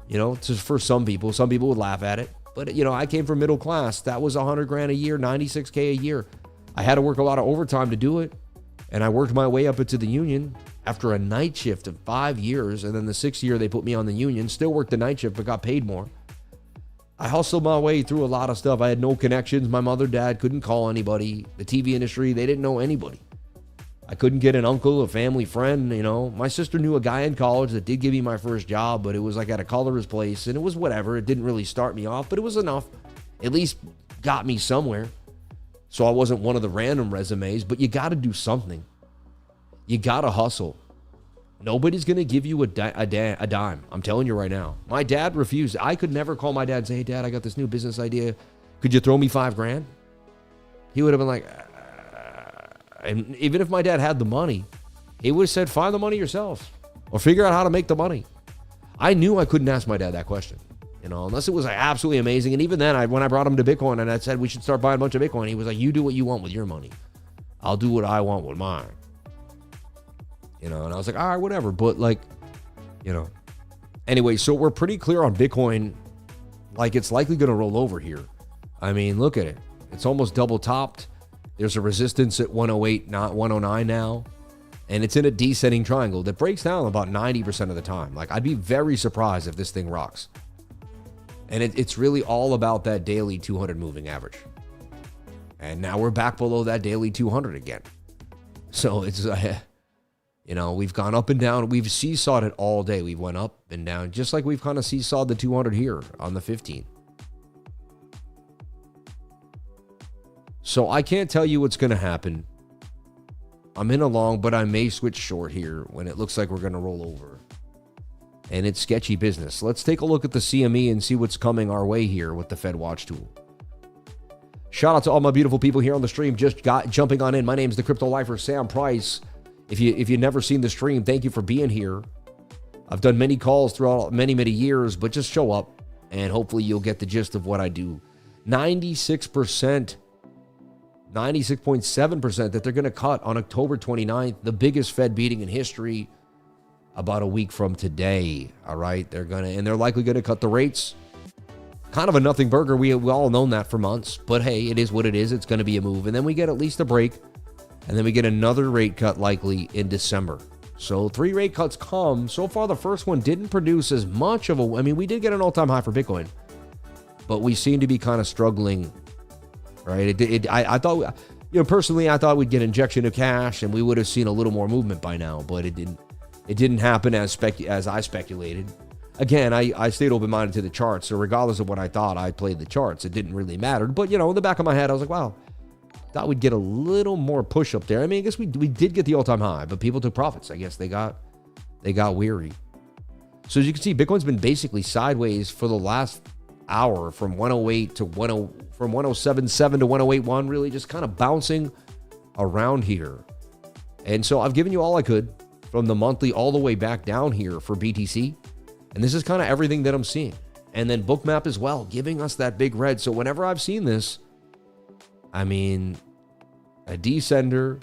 Just for some people. Some people would laugh at it. But, I came from middle class. That was 100 grand a year, 96K a year. I had to work a lot of overtime to do it. And I worked my way up into the union after a night shift of 5 years. And then the 6th year, they put me on the union. Still worked the night shift, but got paid more. I hustled my way through a lot of stuff. I had no connections. My mother, dad couldn't call anybody. The TV industry, they didn't know anybody. I couldn't get an uncle, a family friend, My sister knew a guy in college that did give me my first job, but it was like at a colorist place, and it was whatever. It didn't really start me off, but it was enough. At least got me somewhere. So I wasn't one of the random resumes, but you got to do something. You got to hustle. Nobody's going to give you a dime. I'm telling you right now. My dad refused. I could never call my dad and say, hey, Dad, I got this new business idea. Could you throw me $5 grand? He would have been like, and even if my dad had the money, he would have said, find the money yourself or figure out how to make the money. I knew I couldn't ask my dad that question, unless it was absolutely amazing. And even then, when I brought him to Bitcoin and I said we should start buying a bunch of Bitcoin, he was like, you do what you want with your money. I'll do what I want with mine. And I was like, all right, whatever. But anyway, so we're pretty clear on Bitcoin. It's likely going to roll over here. I mean, look at it. It's almost double topped. There's a resistance at 108, not 109 now. And it's in a descending triangle that breaks down about 90% of the time. I'd be very surprised if this thing rocks. And it's really all about that daily 200 moving average. And now we're back below that daily 200 again. So it's, we've gone up and down. We've seesawed it all day. We went up and down, just like we've kind of seesawed the 200 here on the 15th. So I can't tell you what's going to happen. I'm in a long, but I may switch short here when it looks like we're going to roll over. And it's sketchy business. Let's take a look at the CME and see what's coming our way here with the Fed Watch tool. Shout out to all my beautiful people here on the stream. Just jumping on in. My name is the Crypto Lifer, Sam Price. If you've never seen the stream, thank you for being here. I've done many calls throughout many years, but just show up and hopefully you'll get the gist of what I do. 96%. 96.7% that they're going to cut on October 29th, the biggest Fed meeting in history, about a week from today. All right, they're likely going to cut the rates, Kind of a nothing burger. We all known that for months. But hey, it is what it is. It's going to be a move. And then we get at least a break. And then we get another rate cut likely in December. So 3 rate cuts come. So far, the first one didn't produce as much of a... I mean, we did get an all-time high for Bitcoin. But we seem to be kind of struggling, right? I thought... personally, I thought we'd get injection of cash and we would have seen a little more movement by now. But it didn't happen as I speculated. Again, I stayed open-minded to the charts. So regardless of what I thought, I played the charts. It didn't really matter. But, in the back of my head, I was like, wow... Thought we'd get a little more push up there. I mean, I guess we did get the all-time high, but people took profits. I guess they got weary. So as you can see, Bitcoin's been basically sideways for the last hour from 108 to from 107.7 to 108.1, really just kind of bouncing around here. And so I've given you all I could from the monthly all the way back down here for BTC. And this is kind of everything that I'm seeing. And then BOOKMAP as well, giving us that big red. So whenever I've seen this, I mean, a descender,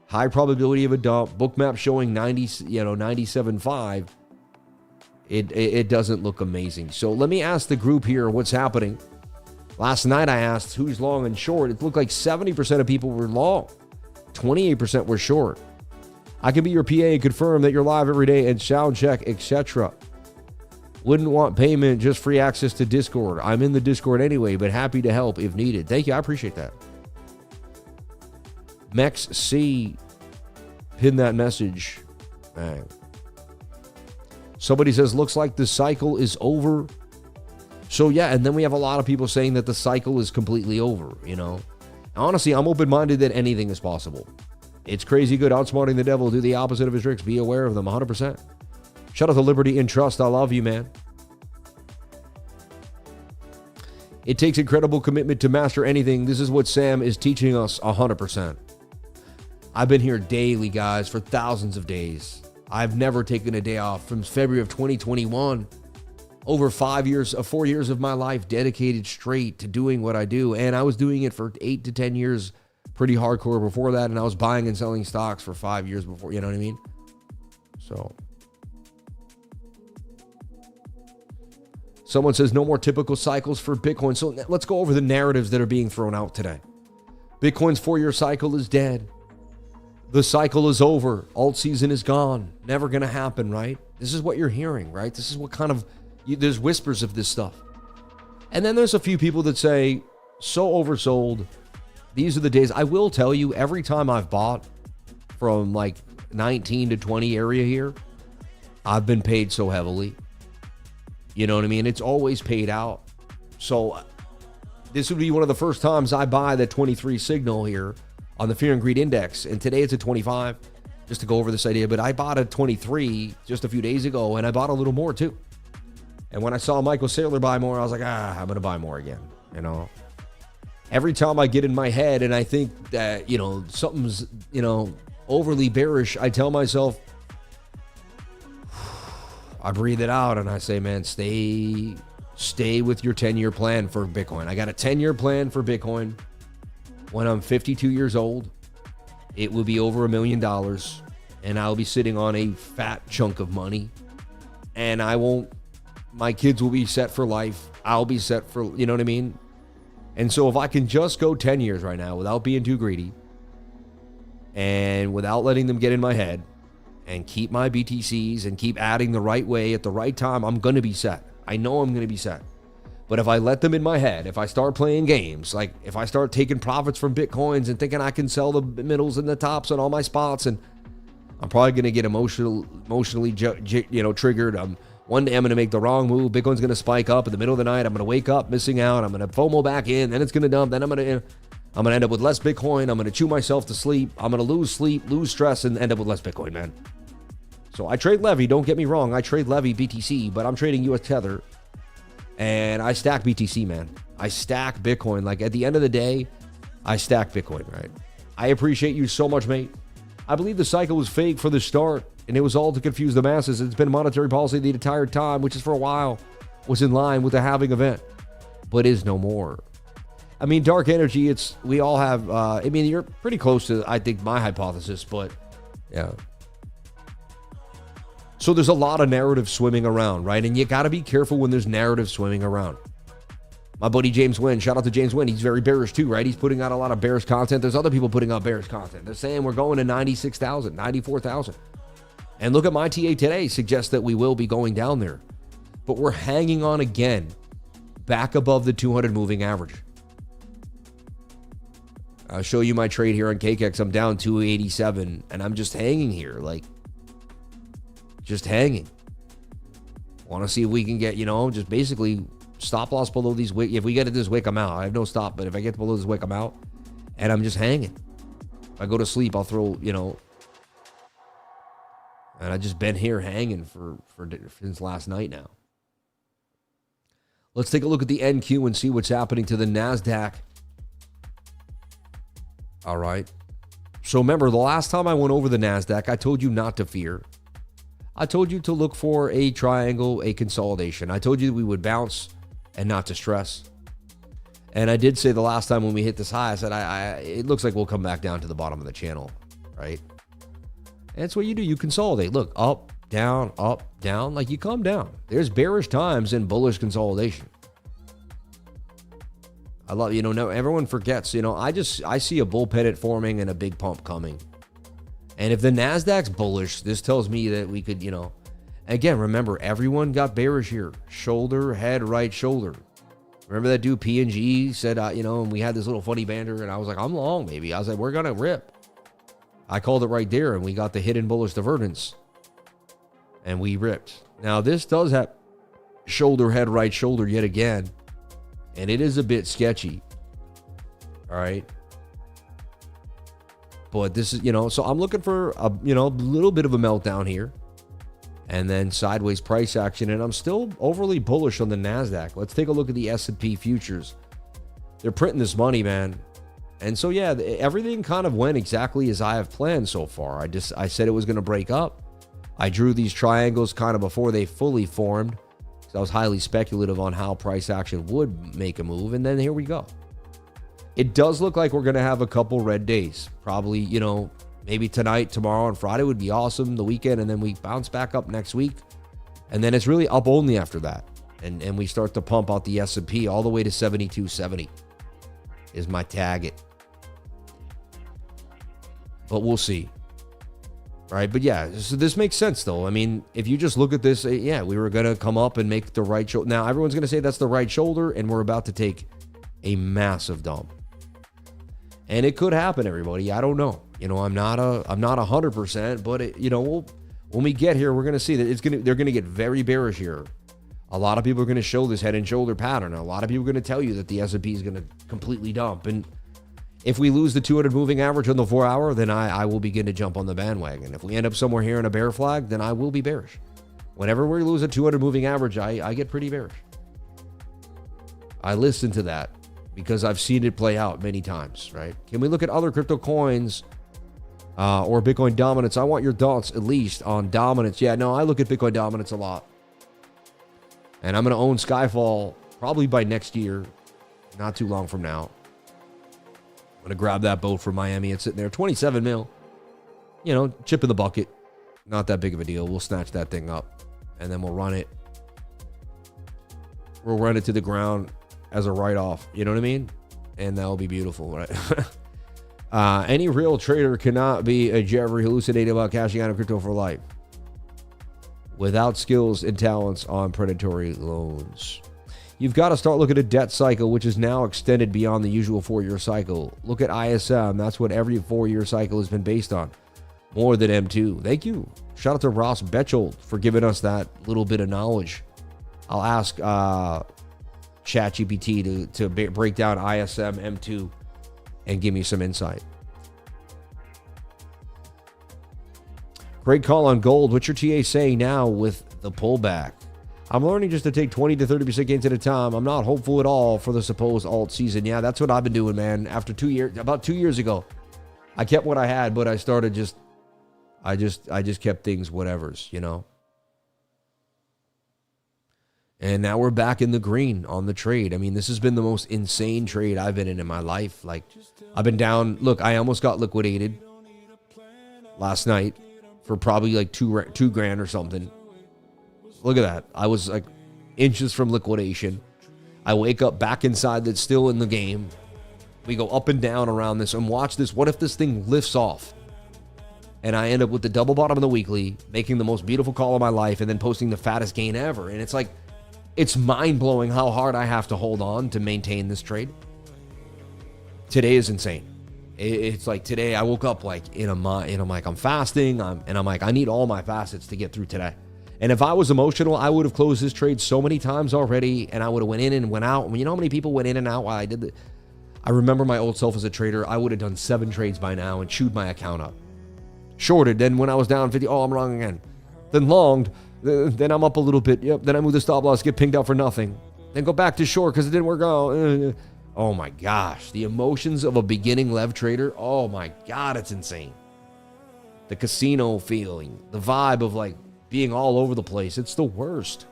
high probability of a dump, BOOKMAP showing 97.5. It doesn't look amazing. So let me ask the group here what's happening. Last night I asked who's long and short. It looked like 70% of people were long, 28% were short. I can be your PA and confirm that you're live every day and sound check, etc. Wouldn't want payment, just free access to Discord. I'm in the Discord anyway, but happy to help if needed. Thank you. I appreciate that. Mex C, pin that message. Bang. Somebody says, looks like the cycle is over. So yeah, and then we have a lot of people saying that the cycle is completely over, Honestly, I'm open-minded that anything is possible. It's crazy good outsmarting the devil, do the opposite of his tricks, be aware of them 100%. Shout out to Liberty and Trust. I love you, man. It takes incredible commitment to master anything. This is what Sam is teaching us 100%. I've been here daily, guys, for thousands of days. I've never taken a day off from February of 2021. Over 4 years of my life dedicated straight to doing what I do. And I was doing it for 8 to 10 years, pretty hardcore before that. And I was buying and selling stocks for 5 years before, you know what I mean? So... Someone says no more typical cycles for Bitcoin. So let's go over the narratives that are being thrown out today. Bitcoin's 4-year cycle is dead. The cycle is over. Alt season is gone. Never going to happen, right? This is what you're hearing, right? This is what kind of, there's whispers of this stuff. And then there's a few people that say, so oversold. These are the days. I will tell you, every time I've bought from like 19 to 20 area here, I've been paid so heavily. You know what I mean? It's always paid out. So this would be one of the first times I buy the 23 signal here on the Fear and Greed Index. And today it's a 25, just to go over this idea. But I bought a 23 just a few days ago, and I bought a little more too. And when I saw Michael Saylor buy more, I was like, I'm going to buy more again. Every time I get in my head and I think that, something's, overly bearish, I tell myself, I breathe it out and I say, man, stay with your 10-year plan for Bitcoin. I got a 10-year plan for Bitcoin. When I'm 52 years old, it will be over $1 million and I'll be sitting on a fat chunk of money, and my kids will be set for life. I'll be set for, you know what I mean? And so if I can just go 10 years right now without being too greedy and without letting them get in my head, and keep my BTCs and keep adding the right way at the right time, I'm going to be set. I know I'm going to be set. But if I let them in my head, if I start playing games, like if I start taking profits from Bitcoins and thinking I can sell the middles and the tops on all my spots, and I'm probably going to get emotionally triggered. One day I'm going to make the wrong move. Bitcoin's going to spike up in the middle of the night. I'm going to wake up missing out. I'm going to FOMO back in. Then it's going to dump. Then I'm going to end up with less Bitcoin. I'm going to chew myself to sleep. I'm going to lose sleep, lose stress, and end up with less Bitcoin, man. So I trade Levy, don't get me wrong. I trade Levy BTC, but I'm trading US Tether. And I stack BTC, man. I stack Bitcoin. Like at the end of the day, I stack Bitcoin, right? I appreciate you so much, mate. I believe the cycle was fake for the start, and it was all to confuse the masses. It's been monetary policy the entire time, which is for a while was in line with the halving event, but is no more. I mean, dark energy, we all have, you're pretty close to, I think, my hypothesis, but yeah. So there's a lot of narrative swimming around, right? And you got to be careful when there's narrative swimming around. My buddy James Wynn, shout out to James Wynn. He's very bearish too, right? He's putting out a lot of bearish content. There's other people putting out bearish content. They're saying we're going to 96,000, 94,000. And look at my TA today suggests that we will be going down there. But we're hanging on again, back above the 200 moving average. I'll show you my trade here on KKX. I'm down 287, and I'm just hanging here, like, just hanging. Want to see if we can get, just basically stop loss below these wick. If we get to this wick, I'm out. I have no stop, but if I get below this wick, I'm out. And I'm just hanging. If I go to sleep, I'll throw, and I just been here hanging for since last night now. Let's take a look at the NQ and see what's happening to the NASDAQ. All right. So remember, the last time I went over the NASDAQ, I told you not to fear. I told you to look for a triangle, a consolidation. I told you we would bounce and not to stress. And I did say the last time when we hit this high, I said, it looks like we'll come back down to the bottom of the channel, right? And that's what you do. You consolidate. Look, up, down, like you come down. There's bearish times in bullish consolidation. I love, no, everyone forgets, I see a bull pennant forming and a big pump coming. And if the NASDAQ's bullish, this tells me that we could, again, remember, everyone got bearish here. Shoulder, head, right shoulder. Remember that dude P&G said, and we had this little funny banter, and I was like, I'm long, baby. I was like, we're going to rip. I called it right there, and we got the hidden bullish divergence. And we ripped. Now, this does have shoulder, head, right shoulder yet again. And it is a bit sketchy. All right. But this is, so I'm looking for a little bit of a meltdown here. And then sideways price action. And I'm still overly bullish on the NASDAQ. Let's take a look at the S&P futures. They're printing this money, man. And so, yeah, everything kind of went exactly as I have planned so far. I said it was going to break up. I drew these triangles kind of before they fully formed. So I was highly speculative on how price action would make a move. And then here we go. It does look like we're going to have a couple red days. Probably, maybe tonight, tomorrow, and Friday would be awesome. The weekend, and then we bounce back up next week. And then it's really up only after that. And we start to pump out the S&P all the way to 7270 is my target. But we'll see. Right? But yeah, so this makes sense, though. I mean, if you just look at this, yeah, we were going to come up and make the right shoulder. Now, everyone's going to say that's the right shoulder, and we're about to take a massive dump. And it could happen, everybody. I don't know. I'm not 100%, but when we get here, we're going to see that they're going to get very bearish here. A lot of people are going to show this head and shoulder pattern. A lot of people are going to tell you that the S&P is going to completely dump. And if we lose the 200 moving average on the 4 hour, then I will begin to jump on the bandwagon. If we end up somewhere here in a bear flag, then I will be bearish. Whenever we lose a 200 moving average, I get pretty bearish. I listen to that because I've seen it play out many times, right? Can we look at other crypto coins or Bitcoin dominance? I want your thoughts at least on dominance. Yeah, no, I look at Bitcoin dominance a lot. And I'm going to own Skyfall probably by next year, not too long from now. I'm going to grab that boat from Miami. It's sitting there, 27 mil. Chip in the bucket. Not that big of a deal. We'll snatch that thing up, and then we'll run it. We'll run it to the ground as a write-off. You know what I mean? And that'll be beautiful, right? Any real trader cannot be a Jeffrey hallucinating about cashing out of crypto for life without skills and talents on predatory loans. You've got to start looking at debt cycle, which is now extended beyond the usual 4-year cycle. Look at ISM. That's what every 4-year cycle has been based on. More than M2. Thank you. Shout out to Ross Betchold for giving us that little bit of knowledge. I'll ask ChatGPT to break down ISM, M2, and give me some insight. Great call on gold. What's your TA saying now with the pullback? I'm learning just to take 20 to 30% gains at a time. I'm not hopeful at all for the supposed alt season. Yeah, that's what I've been doing, man. After 2 years, about 2 years ago, I kept what I had, but I started I just kept things whatevers, And now we're back in the green on the trade. I mean, this has been the most insane trade I've been in my life. Like, I've been down. Look, I almost got liquidated last night for probably like two grand or something. Look at that. I was like inches from liquidation. I wake up back inside that's still in the game. We go up and down around this and watch this. What if this thing lifts off? And I end up with the double bottom of the weekly, making the most beautiful call of my life, and then posting the fattest gain ever. And it's like, it's mind-blowing how hard I have to hold on to maintain this trade. Today is insane. It's like today I woke up like I'm like, I'm fasting. I'm like, I need all my facets to get through today. And if I was emotional, I would have closed this trade so many times already, and I would have went in and went out. You know how many people went in and out while I did that? I remember my old self as a trader. I would have done 7 trades by now and chewed my account up. Shorted, then when I was down 50, oh, I'm wrong again. Then longed, then I'm up a little bit. Yep, then I move the stop loss, get pinged out for nothing. Then go back to short because it didn't work out. Oh my gosh, the emotions of a beginning lev trader. Oh my God, it's insane. The casino feeling, the vibe of like being all over the place. It's the worst.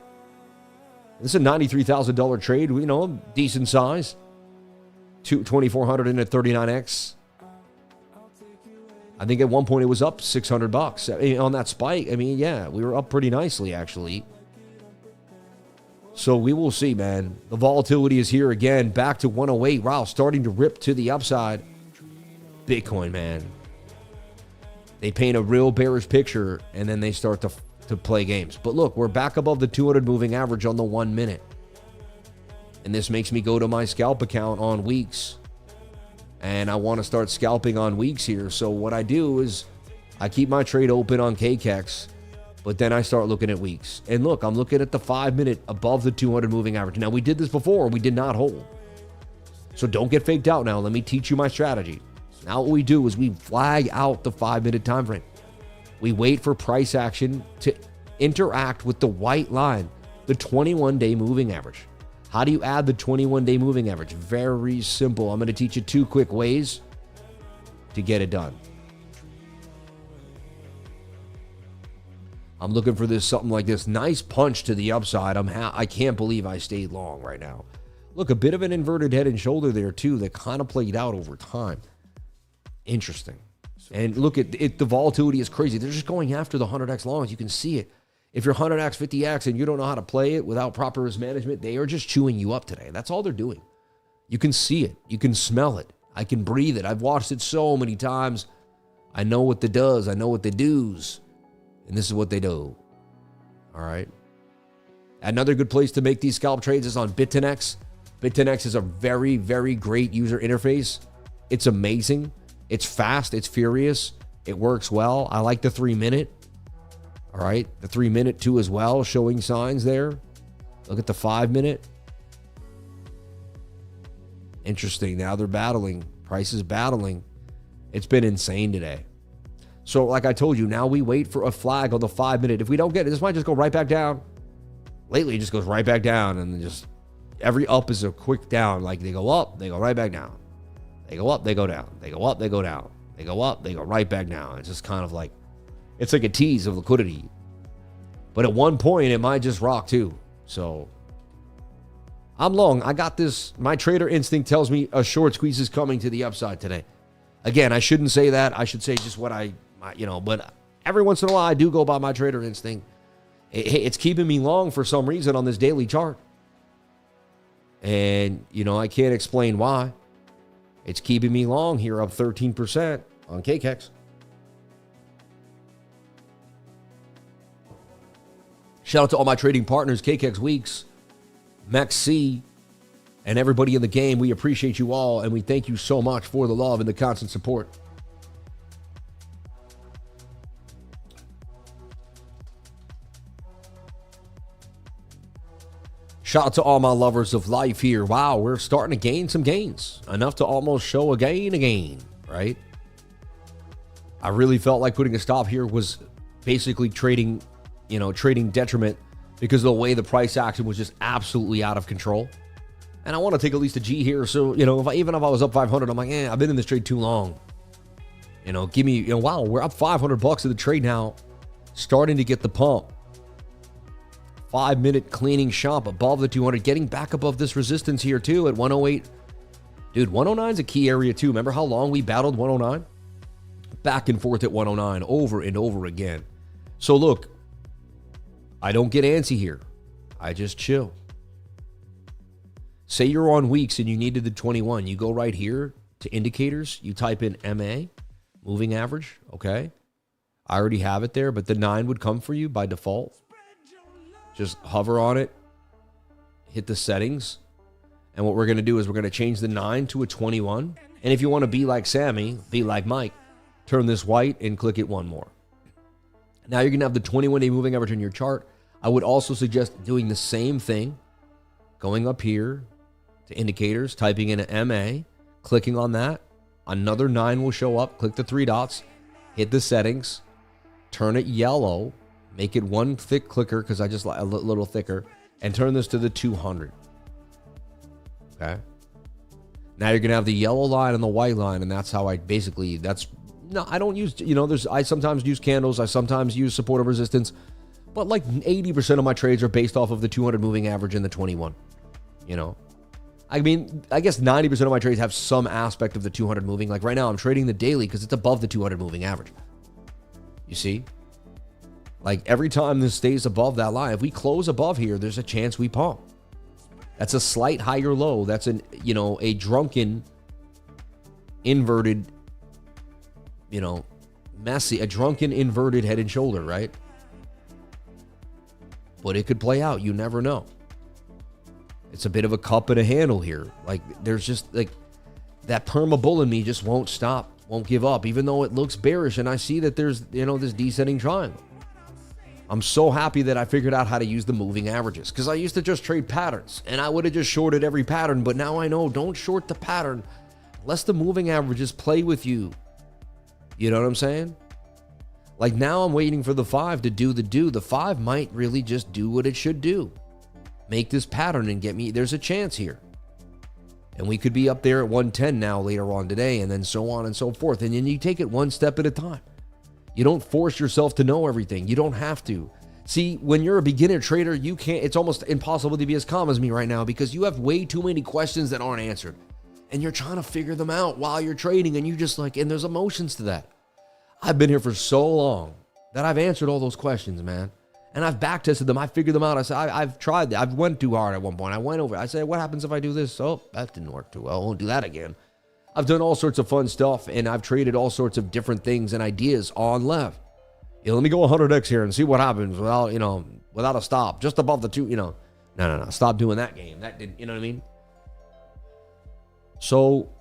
This is a $93,000 trade, you know, decent size. 2,400 in at 39x. I think at one point it was up $600 I mean, on that spike. I mean, yeah, we were up pretty nicely actually. So we will see, man. The volatility is here again, back to 108. Wow, starting to rip to the upside. Bitcoin, man. They paint a real bearish picture and then they start to play games. But look, we're back above the 200 moving average on the 1 minute. And this makes me go to my scalp account on weeks. And I want to start scalping on weeks here. So what I do is I keep my trade open on KKEX, but then I start looking at weeks. And look, I'm looking at the 5 minute above the 200 moving average. Now, we did this before. We did not hold. So don't get faked out now. Let me teach you my strategy. Now what we do is we flag out the 5 minute time frame. We wait for price action to interact with the white line, the 21-day moving average. How do you add the 21-day moving average? Very simple. I'm going to teach you 2 quick ways to get it done. I'm looking for this, something like this. Nice punch to the upside. I can't believe I stayed long right now. Look, a bit of an inverted head and shoulder there too that kind of played out over time. Interesting. And look at it. The volatility is crazy. They're just going after the 100x longs. You can see it. If you're 100x, 50x, and you don't know how to play it without proper risk management, they are just chewing you up today. That's all they're doing. You can see it. You can smell it. I can breathe it. I've watched it so many times. I know what it does. I know what they do's. And this is what they do. All right. Another good place to make these scalp trades is on BitTenX. BitTenX is a very, very great user interface. It's amazing. It's fast. It's furious. It works well. I like the 3 minute. All right, the 3 minute too as well, showing signs there. Look at the 5 minute. Interesting. Now they're battling. Price is battling. It's been insane today. So like I told you, now we wait for a flag on the 5 minute. If we don't get it, this might just go right back down. Lately, it just goes right back down, and then just every up is a quick down. Like they go up, they go right back down. They go up, they go down. They go up, they go down. They go up, they go right back down. It's just kind of like, it's like a tease of liquidity. But at one point, it might just rock too. So I'm long. I got this. My trader instinct tells me a short squeeze is coming to the upside today. Again, I shouldn't say that. I should say just what but every once in a while, I do go by my trader instinct. It's keeping me long for some reason on this daily chart. And, I can't explain why. It's keeping me long here, up 13% on KKEX. Shout out to all my trading partners, KKEX Weeks, MEXC, and everybody in the game. We appreciate you all, and we thank you so much for the love and the constant support. Shout out to all my lovers of life here. Wow, we're starting to gain some gains. Enough to almost show a gain, right? I really felt like putting a stop here was basically trading detriment because of the way the price action was just absolutely out of control. And I want to take at least a G here. So, even if I was up 500, I'm like, I've been in this trade too long. Give me, wow, we're up $500 of the trade now. Starting to get the pump. 5 minute cleaning shop above the 200, getting back above this resistance here too at 108. Dude, 109 is a key area too. Remember how long we battled 109? Back and forth at 109 over and over again. So look, I don't get antsy here. I just chill. Say you're on weeks and you needed the 21. You go right here to indicators. You type in MA, moving average, okay? I already have it there, but the 9 would come for you by default. Just hover on it, hit the settings, and what we're going to do is we're going to change the 9 to a 21. And if you want to be like Sammy, be like Mike, turn this white and click it one more. Now you're going to have the 21-day moving average in your chart. I would also suggest doing the same thing, going up here to indicators, typing in an MA, clicking on that. Another 9 will show up. Click the 3 dots, hit the settings, turn it yellow, make it one thick clicker because I just like a little thicker, and turn this to the 200. Okay. Now you're going to have the yellow line and the white line, and that's how I basically, no, I don't use, I sometimes use candles, I sometimes use supportive resistance, but like 80% of my trades are based off of the 200 moving average and the 21, I mean, I guess 90% of my trades have some aspect of the 200 moving. Like right now, I'm trading the daily because it's above the 200 moving average. You see? Like every time this stays above that line, if we close above here, there's a chance we pump. That's a slight higher low. That's a drunken, inverted, a drunken inverted head and shoulder, right? But it could play out. You never know. It's a bit of a cup and a handle here. Like there's just like that perma bull in me just won't stop, won't give up, even though it looks bearish. And I see that there's, this descending triangle. I'm so happy that I figured out how to use the moving averages because I used to just trade patterns and I would have just shorted every pattern. But now I know don't short the pattern unless the moving averages play with you. You know what I'm saying? Like now I'm waiting for the 5 to do the do. The 5 might really just do what it should do. Make this pattern and get me, there's a chance here. And we could be up there at 110 now later on today and then so on and so forth. And then you take it one step at a time. You don't force yourself to know everything. You don't have to. See, when you're a beginner trader, you can't, it's almost impossible to be as calm as me right now because you have way too many questions that aren't answered. And you're trying to figure them out while you're trading and you just and there's emotions to that. I've been here for so long that I've answered all those questions, man. And I've back tested them. I figured them out. I said, I've tried that. I've went too hard at one point. I went over. I said, what happens if I do this? Oh, that didn't work too well. I won't do that again. I've done all sorts of fun stuff, and I've traded all sorts of different things and ideas on left. Let me go 100x here and see what happens without a stop, just above the 2, No. Stop doing that game. That didn't, you know what I mean? So,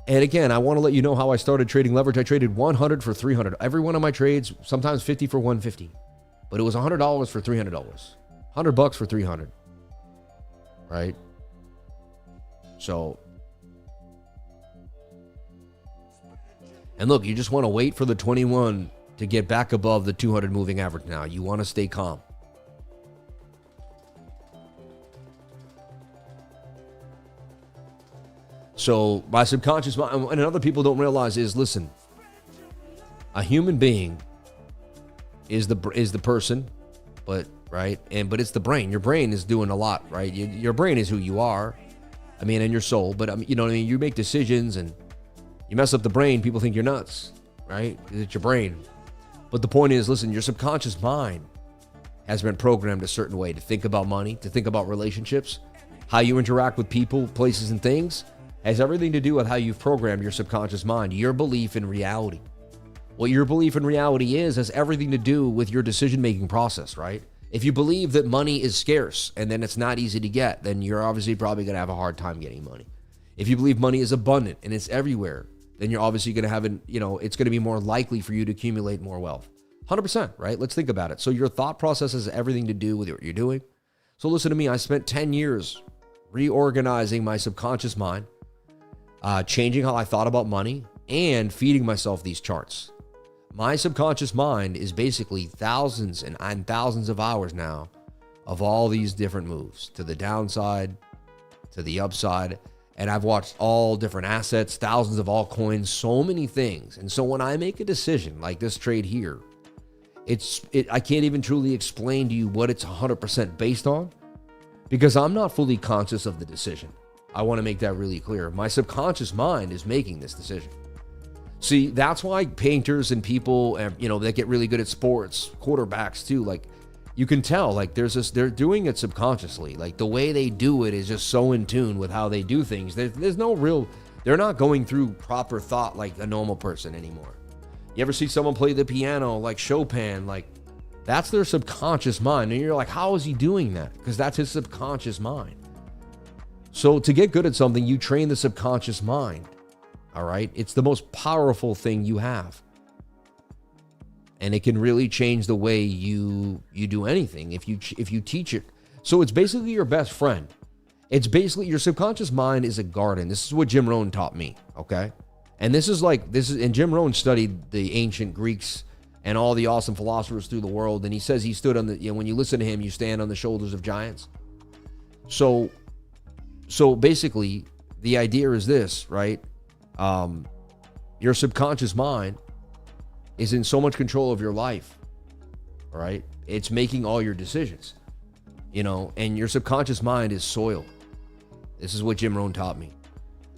and again, I want to let you know how I started trading leverage. I traded 100 for 300. Every one of my trades, sometimes 50 for 150. But it was $100 for $300. $100 for 300. Right? So, and look, you just want to wait for the 21 to get back above the 200 moving average now. You want to stay calm. So, my subconscious mind, and other people don't realize is, listen, a human being is the person, but right, but it's the brain. Your brain is doing a lot, right? Your brain is who you are. I mean, and your soul. But you know what I mean. You make decisions, and you mess up the brain. People think you're nuts, right? It's your brain. But the point is, listen, your subconscious mind has been programmed a certain way to think about money, to think about relationships, how you interact with people, places, and things. Has everything to do with how you've programmed your subconscious mind, your belief in reality. What your belief in reality has everything to do with your decision-making process, right? If you believe that money is scarce and then it's not easy to get, then you're obviously probably going to have a hard time getting money. If you believe money is abundant and it's everywhere, then you're obviously going to have, it's going to be more likely for you to accumulate more wealth. 100%, right? Let's think about it. So your thought process has everything to do with what you're doing. So listen to me. I spent 10 years reorganizing my subconscious mind, changing how I thought about money, and feeding myself these charts. My subconscious mind is basically thousands and thousands of hours now of all these different moves to the downside, to the upside. And I've watched all different assets, thousands of altcoins, so many things. And so when I make a decision like this trade here, I can't even truly explain to you what it's 100% based on because I'm not fully conscious of the decision. I want to make that really clear. My subconscious mind is making this decision. See, that's why painters and people, that get really good at sports, quarterbacks too, like You can tell, like, they're doing it subconsciously. Like, the way they do it is just so in tune with how they do things. There's no real, they're not going through proper thought like a normal person anymore. You ever see someone play the piano like Chopin? Like, that's their subconscious mind. And you're like, how is he doing that? Because that's his subconscious mind. So to get good at something, you train the subconscious mind. All right? It's the most powerful thing you have. And it can really change the way you do anything if you teach it. So it's basically your best friend. It's basically your subconscious mind is a garden. This is what Jim Rohn taught me, okay? And and Jim Rohn studied the ancient Greeks and all the awesome philosophers through the world. And he says he stood on when you listen to him, you stand on the shoulders of giants. So basically the idea is this, right? Your subconscious mind is in so much control of your life, all right? It's making all your decisions, and your subconscious mind is soil. This is what Jim Rohn taught me.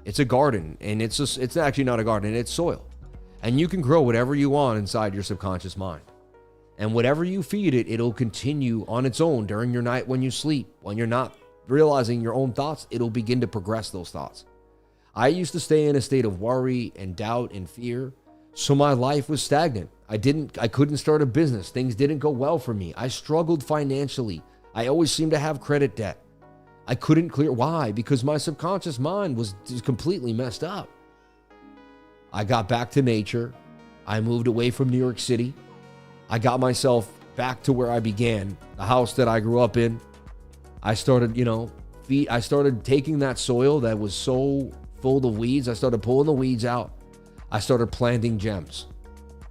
It's a garden, and it's actually not a garden, it's soil. And you can grow whatever you want inside your subconscious mind. And whatever you feed it, it'll continue on its own during your night when you sleep. When you're not realizing your own thoughts, it'll begin to progress those thoughts. I used to stay in a state of worry and doubt and fear. So my life was stagnant. I couldn't start a business. Things didn't go well for me. I struggled financially. I always seemed to have credit debt. I couldn't clear. Why? Because my subconscious mind was just completely messed up. I got back to nature. I moved away from New York City. I got myself back to where I began, the house that I grew up in. I started, I started taking that soil that was so full of weeds. I started pulling the weeds out. I started planting gems.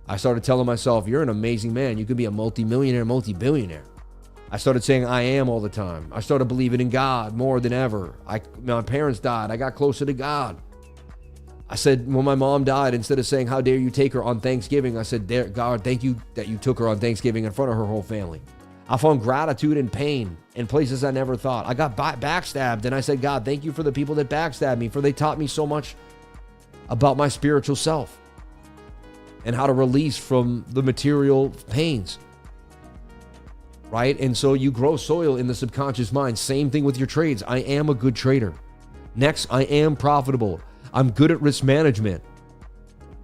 I started telling myself, you're an amazing man. You could be a multi-millionaire, multi-billionaire. I started saying I am all the time. I started believing in God more than ever. My parents died. I got closer to God. I said, when my mom died, instead of saying, how dare you take her on Thanksgiving, I said, God, thank you that you took her on Thanksgiving in front of her whole family. I found gratitude and pain in places I never thought. I got backstabbed, and I said, God, thank you for the people that backstabbed me, for they taught me so much about my spiritual self and how to release from the material pains, right? And so you grow soil in the subconscious mind. Same thing with your trades. I am a good trader. Next, I am profitable. I'm good at risk management.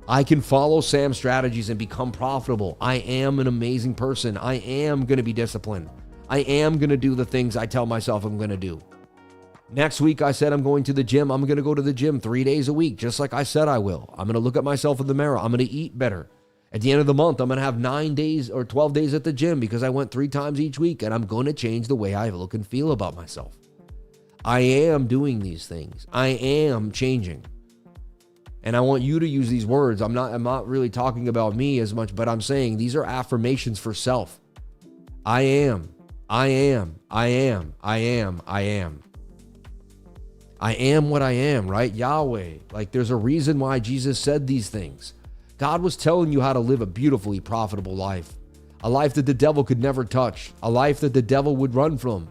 I can follow Sam's strategies and become profitable. I am an amazing person. I am going to be disciplined. I am going to do the things I tell myself I'm going to do. Next week, I said I'm going to the gym. I'm going to go to the gym 3 days a week, just like I said I will. I'm going to look at myself in the mirror. I'm going to eat better. At the end of the month, I'm going to have 9 days or 12 days at the gym because I went 3 times each week, and I'm going to change the way I look and feel about myself. I am doing these things. I am changing. And I want you to use these words. I'm not really talking about me as much, but I'm saying these are affirmations for self. I am. I am. I am. I am. I am. I am what I am, right? Yahweh. Like, there's a reason why Jesus said these things. God was telling you how to live a beautifully profitable life. A life that the devil could never touch. A life that the devil would run from.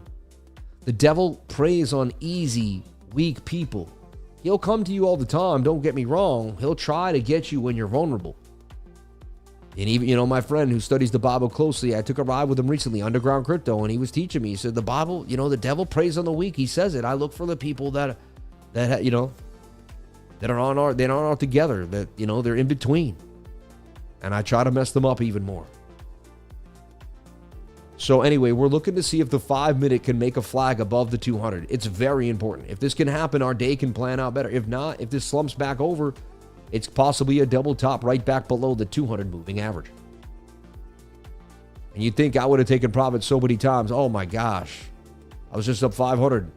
The devil preys on easy, weak people. He'll come to you all the time, don't get me wrong. He'll try to get you when you're vulnerable. And even, my friend who studies the Bible closely, I took a ride with him recently, Underground Crypto, and he was teaching me. He said, the Bible, the devil preys on the weak. He says it. I look for the people that aren't all together, that, they're in between. And I try to mess them up even more. So anyway, we're looking to see if the 5-minute can make a flag above the 200. It's very important. If this can happen, our day can plan out better. If not, if this slumps back over, it's possibly a double top right back below the 200 moving average. And you'd think I would have taken profit so many times. Oh my gosh. I was just up 500.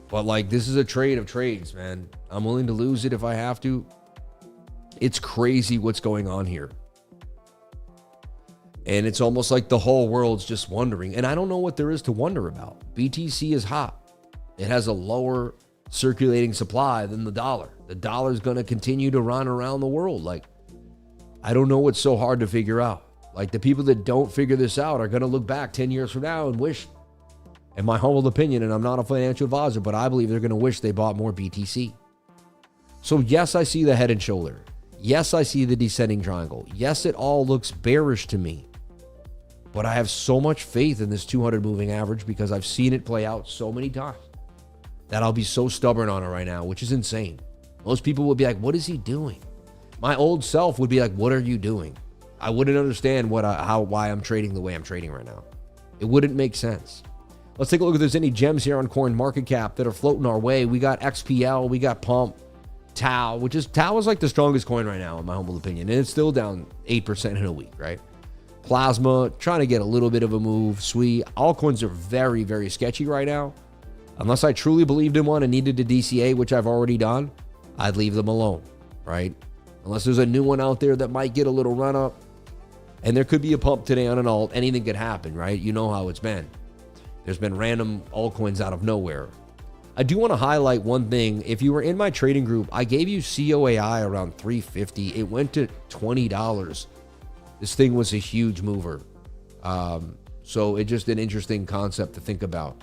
But this is a trade of trades, man. I'm willing to lose it if I have to. It's crazy what's going on here. And it's almost like the whole world's just wondering. And I don't know what there is to wonder about. BTC is hot. It has a lower circulating supply than the dollar. The dollar is going to continue to run around the world. I don't know what's so hard to figure out. The people that don't figure this out are going to look back 10 years from now and wish, in my humble opinion, and I'm not a financial advisor, but I believe they're going to wish they bought more BTC. So yes, I see the head and shoulder. Yes, I see the descending triangle. Yes, it all looks bearish to me. But I have so much faith in this 200 moving average because I've seen it play out so many times that I'll be so stubborn on it right now, which is insane. Most people would be like, what is he doing? My old self would be like, what are you doing? I wouldn't understand why I'm trading the way I'm trading right now. It wouldn't make sense. Let's take a look if there's any gems here on CoinMarketCap that are floating our way. We got XPL, we got Pump, Tau, Tau is like the strongest coin right now, in my humble opinion. And it's still down 8% in a week, right? Plasma, trying to get a little bit of a move. SUI, all coins are very, very sketchy right now. Unless I truly believed in one and needed to DCA, which I've already done, I'd leave them alone, right? Unless there's a new one out there that might get a little run up. And there could be a pump today on an alt. Anything could happen, right? You know how it's been. There's been random altcoins out of nowhere. I do want to highlight one thing. If you were in my trading group, I gave you COAI around $3.50. It went to $20. This thing was a huge mover. So it's just an interesting concept to think about.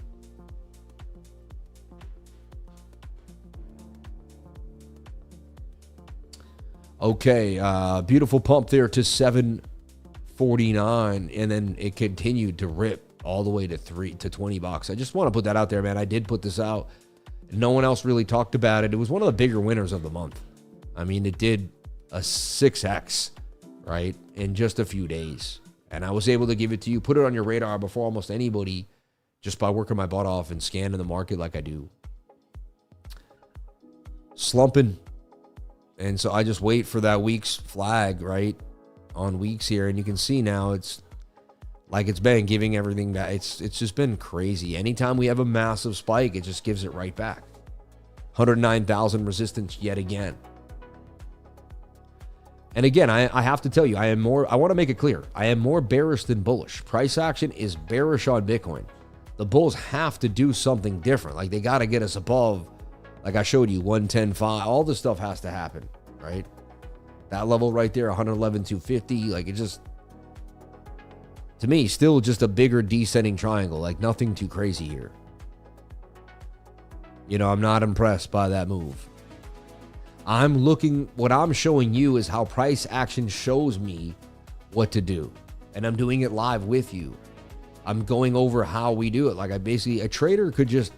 Okay, beautiful pump there to 749, and then it continued to rip all the way to $20. I just want to put that out there, man. I did put this out. No one else really talked about it. It was one of the bigger winners of the month. I mean, it did a 6x, right, in just a few days. And I was able to give it to you, put it on your radar before almost anybody, just by working my butt off and scanning the market like I do. Slumping. And so I just wait for that week's flag, right, on weeks here. And you can see now it's like it's been giving everything back. It's just been crazy. Anytime we have a massive spike, it just gives it right back. 109,000 resistance yet again. And again, I have to tell you, I want to make it clear. I am more bearish than bullish. Price action is bearish on Bitcoin. The bulls have to do something different. Like they got to get us above, like I showed you, 110.5. All this stuff has to happen, right? That level right there, 111.250. Like it just, to me, still just a bigger descending triangle. Like nothing too crazy here. You know, I'm not impressed by that move. What I'm showing you is how price action shows me what to do. And I'm doing it live with you. I'm going over how we do it. Like a trader could just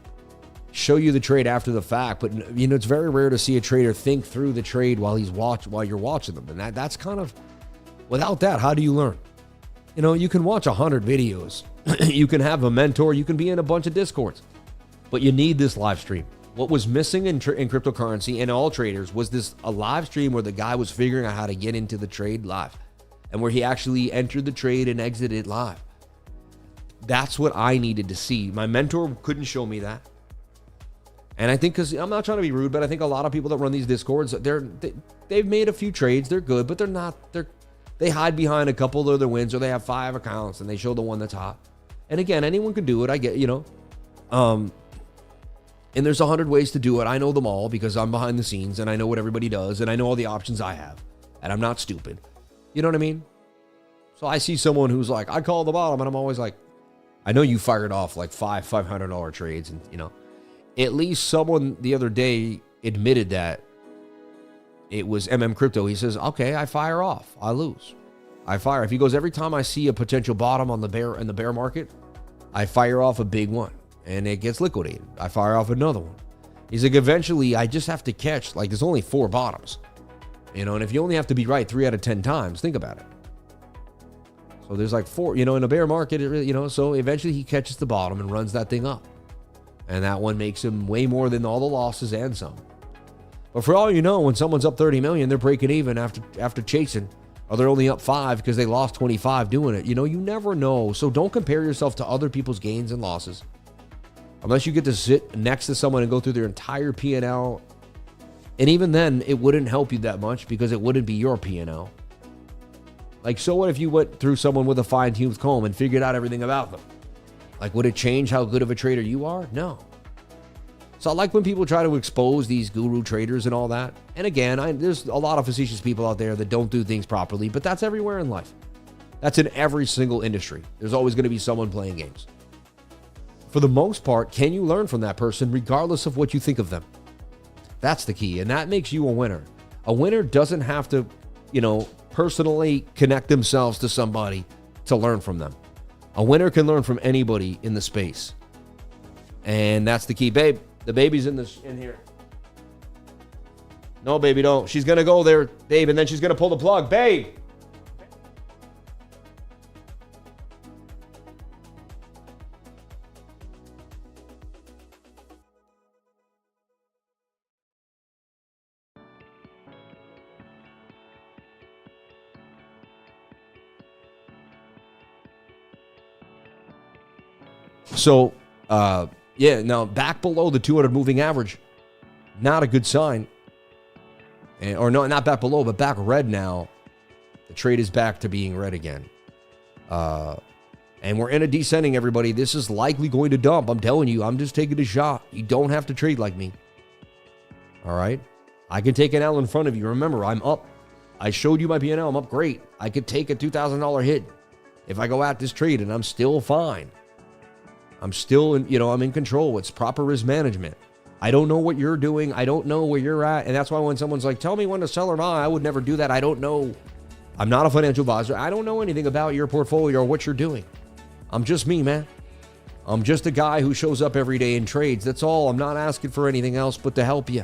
show you the trade after the fact, but you know, it's very rare to see a trader think through the trade while you're watching them. And that's kind of, without that, how do you learn? You know, you can watch 100 videos. You can have a mentor. You can be in a bunch of Discords. But you need this live stream. What was missing in cryptocurrency and all traders was a live stream where the guy was figuring out how to get into the trade live and where he actually entered the trade and exited live. That's what I needed to see. My mentor couldn't show me that. And I think, because I'm not trying to be rude, but I think a lot of people that run these Discords, they've made a few trades. They're good, but they hide behind a couple of their wins, or they have 5 accounts and they show the one that's hot. And again, anyone can do it. I get, you know. And there's 100 ways to do it. I know them all because I'm behind the scenes and I know what everybody does and I know all the options I have. And I'm not stupid. You know what I mean? So I see someone who's like, I call the bottom, and I'm always like, I know you fired off like $500 trades, and you know. At least someone the other day admitted that it was Crypto. He says, okay, I fire off. I lose. I fire. If he goes, every time I see a potential bottom on the bear market, I fire off a big one and it gets liquidated. I fire off another one. He's like, eventually I just have to catch, like there's only 4 bottoms, you know, and if you only have to be right 3 out of 10 times, think about it. So there's like 4, you know, in a bear market, you know, so eventually he catches the bottom and runs that thing up. And that one makes him way more than all the losses and some. But for all you know, when someone's up 30 million, they're breaking even after chasing, or they're only up 5 because they lost 25 doing it. You know, you never know. So don't compare yourself to other people's gains and losses. Unless you get to sit next to someone and go through their entire P&L. And even then, it wouldn't help you that much because it wouldn't be your P&L. Like, so what if you went through someone with a fine-tooth comb and figured out everything about them? Like, would it change how good of a trader you are? No. So I like when people try to expose these guru traders and all that. And again, there's a lot of facetious people out there that don't do things properly, but that's everywhere in life. That's in every single industry. There's always going to be someone playing games. For the most part, can you learn from that person regardless of what you think of them? That's the key, and that makes you a winner. A winner doesn't have to, personally connect themselves to somebody to learn from them. A winner can learn from anybody in the space. And that's the key. Babe, the baby's in here. No, baby, don't. She's going to go there, babe, and then she's going to pull the plug. Babe. So, now back below the 200 moving average, not a good sign. Or no, not back below, but back red now. The trade is back to being red again. And we're in a descending, everybody. This is likely going to dump. I'm telling you, I'm just taking a shot. You don't have to trade like me. All right? I can take an L in front of you. Remember, I'm up. I showed you my P&L. I'm up great. I could take a $2,000 hit if I go at this trade, and I'm still fine. I'm still, I'm in control. It's proper risk management. I don't know what you're doing. I don't know where you're at. And that's why when someone's like, tell me when to sell or buy, I would never do that. I don't know. I'm not a financial advisor. I don't know anything about your portfolio or what you're doing. I'm just me, man. I'm just a guy who shows up every day and trades. That's all. I'm not asking for anything else but to help you.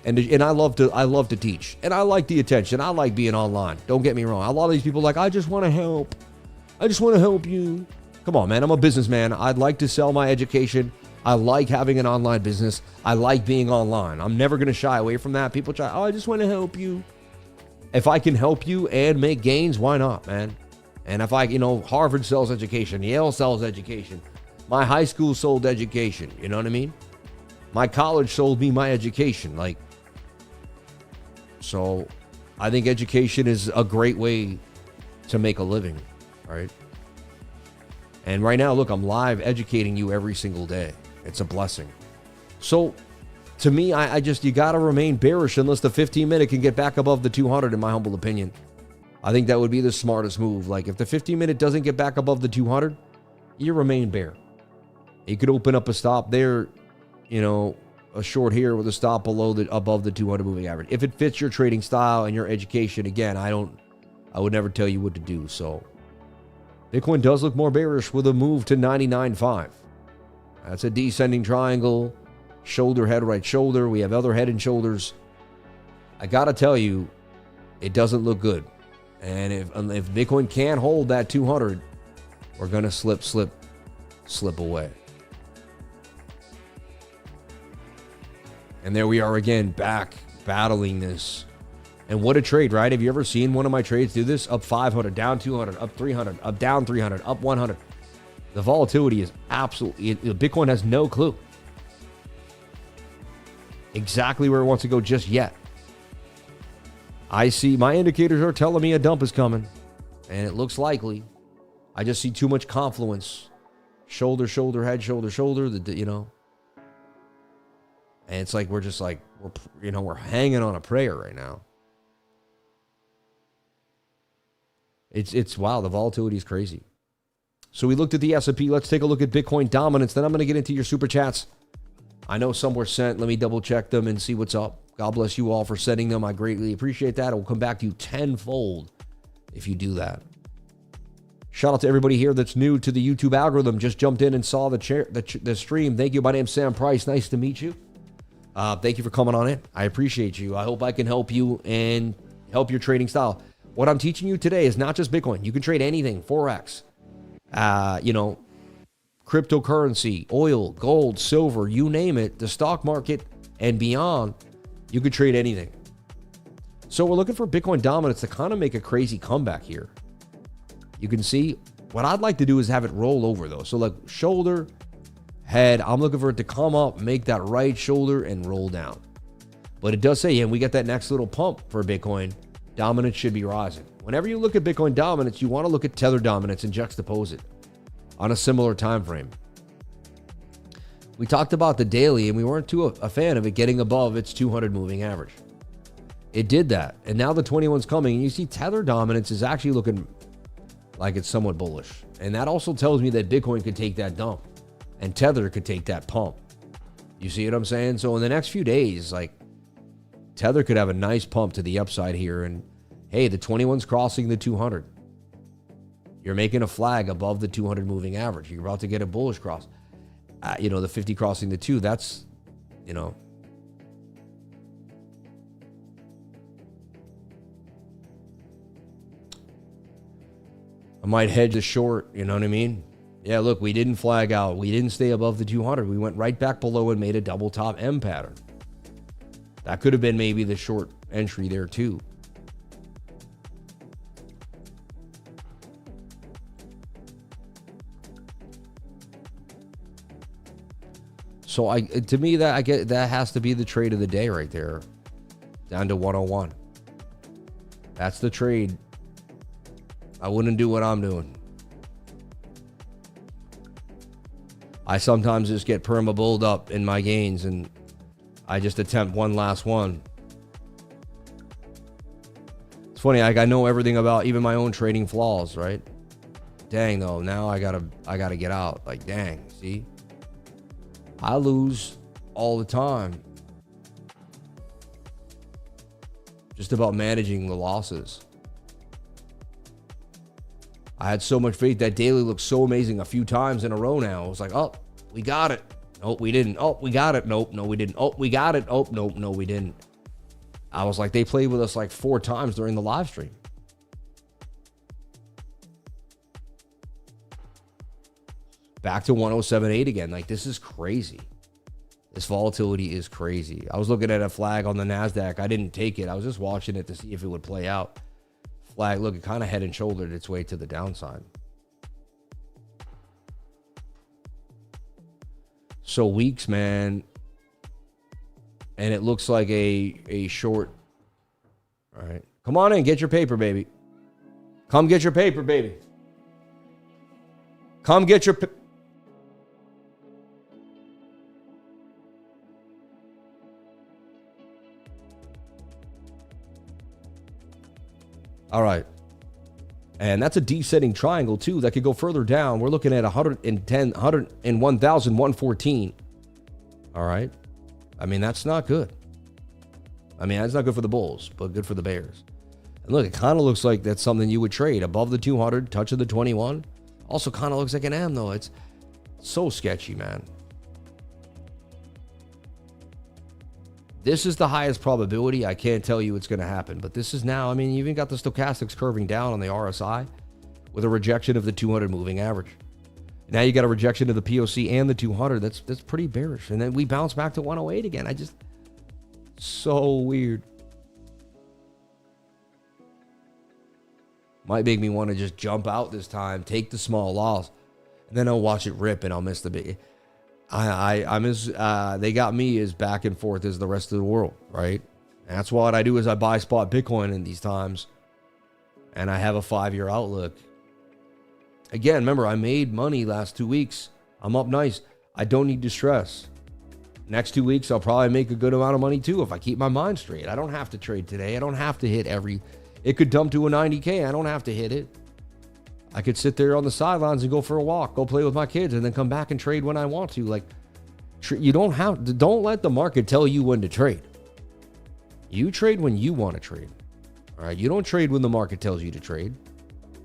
And I love to teach. And I like the attention. I like being online. Don't get me wrong. A lot of these people are like, I just want to help. I just want to help you. Come on, man. I'm a businessman. I'd like to sell my education. I like having an online business. I like being online. I'm never going to shy away from that. People try, I just want to help you. If I can help you and make gains, why not, man? And if Harvard sells education, Yale sells education. My high school sold education. You know what I mean? My college sold me my education. So I think education is a great way to make a living, right? And right now, look, I'm live educating you every single day. It's a blessing. So to me, you got to remain bearish unless the 15-minute can get back above the 200, in my humble opinion. I think that would be the smartest move. If the 15-minute doesn't get back above the 200, you remain bear. You could open up a stop there, a short here with a stop above the 200 moving average. If it fits your trading style and your education, again, I would never tell you what to do. So Bitcoin does look more bearish with a move to 99.5. That's a descending triangle. Shoulder, head, right shoulder. We have other head and shoulders. I got to tell you, it doesn't look good. And if Bitcoin can't hold that 200, we're going to slip away. And there we are again, back battling this. And what a trade, right? Have you ever seen one of my trades do this? Up 500, down 200, up 300, up down 300, up 100. The volatility is absolutely, Bitcoin has no clue exactly where it wants to go just yet. I see my indicators are telling me a dump is coming, and it looks likely. I just see too much confluence. Shoulder, shoulder, head, shoulder, shoulder, And it's like we're hanging on a prayer right now. It's wow, the volatility is crazy. So we looked at the S&P. Let's take a look at Bitcoin dominance. Then I'm going to get into your super chats. I know some were sent. Let me double check them and see what's up. God bless you all for sending them. I greatly appreciate that. I will come back to you tenfold if you do that. Shout out to everybody here that's new to the YouTube algorithm. Just jumped in and saw the stream. Thank you. My name's Sam Price. Nice to meet you. Thank you for coming on in. I appreciate you. I hope I can help you and help your trading style. What I'm teaching you today is not just Bitcoin. You can trade anything, Forex, cryptocurrency, oil, gold, silver, you name it, the stock market and beyond. You could trade anything. So we're looking for Bitcoin dominance to kind of make a crazy comeback here. You can see what I'd like to do is have it roll over though. So shoulder, head, I'm looking for it to come up, make that right shoulder and roll down. But it does say, and we get that next little pump for Bitcoin, dominance should be rising. Whenever you look at Bitcoin dominance, you want to look at tether dominance and juxtapose it on a similar time frame. We talked about the daily, and we weren't too a fan of it getting above its 200 moving average. It did that, and now the 21's coming, and you see tether dominance is actually looking like it's somewhat bullish. And that also tells me that Bitcoin could take that dump, and tether could take that pump. You see what I'm saying? So in the next few days, Tether could have a nice pump to the upside here. And hey, the 21's crossing the 200. You're making a flag above the 200 moving average. You're about to get a bullish cross. You know, the 50 crossing the 2, that's, you know. I might hedge the short, you know what I mean? Yeah, look, we didn't flag out. We didn't stay above the 200. We went right back below and made a double top M pattern. That could have been maybe the short entry there too. So to me, that has to be the trade of the day right there. Down to 101. That's the trade. I wouldn't do what I'm doing. I sometimes just get perma bulled up in my gains and I just attempt one last one. It's funny, like I know everything about even my own trading flaws, right? Dang though, now I gotta get out. Like dang, see? I lose all the time. Just about managing the losses. I had so much faith. That daily looked so amazing a few times in a row now. I was like, oh, we got it. Nope, we didn't. Oh, we got it. Nope, no, we didn't. Oh, we got it. Oh, nope, no, we didn't. I was like, they played with us like 4 times during the live stream. Back to 107.8 again. Like, this is crazy. This volatility is crazy. I was looking at a flag on the NASDAQ. I didn't take it. I was just watching it to see if it would play out. Flag, look, it kind of head and shouldered its way to the downside. So weeks, man. And it looks like a short. All right. Come on in. Get your paper, baby. Come get your paper, baby. Come get your... All right. And that's a descending triangle, too. That could go further down. We're looking at 101,114. All right. I mean, that's not good. I mean, that's not good for the bulls, but good for the bears. And look, it kind of looks like that's something you would trade. Above the 200, touch of the 21. Also kind of looks like an M, though. It's so sketchy, man. This is the highest probability. I can't tell you it's going to happen, but this is now, I mean, you even got the stochastics curving down on the RSI with a rejection of the 200 moving average. Now you got a rejection of the POC and the 200. That's pretty bearish. And then we bounce back to 108 again. So weird. Might make me want to just jump out this time, take the small loss, and then I'll watch it rip and I'll miss the big. I'm as they got me as back and forth as the rest of the world, right? And that's what I do is I buy spot Bitcoin in these times, and I have a 5-year outlook. Again, remember, I made money last 2 weeks. I'm up nice. I don't need to stress. Next 2 weeks, I'll probably make a good amount of money too if I keep my mind straight. I don't have to trade today. I don't have to hit every. It could dump to a 90K. I don't have to hit it. I could sit there on the sidelines and go for a walk, go play with my kids, and then come back and trade when I want to. Like, you don't have to, don't let the market tell you when to trade. You trade when you want to trade. All right. You don't trade when the market tells you to trade.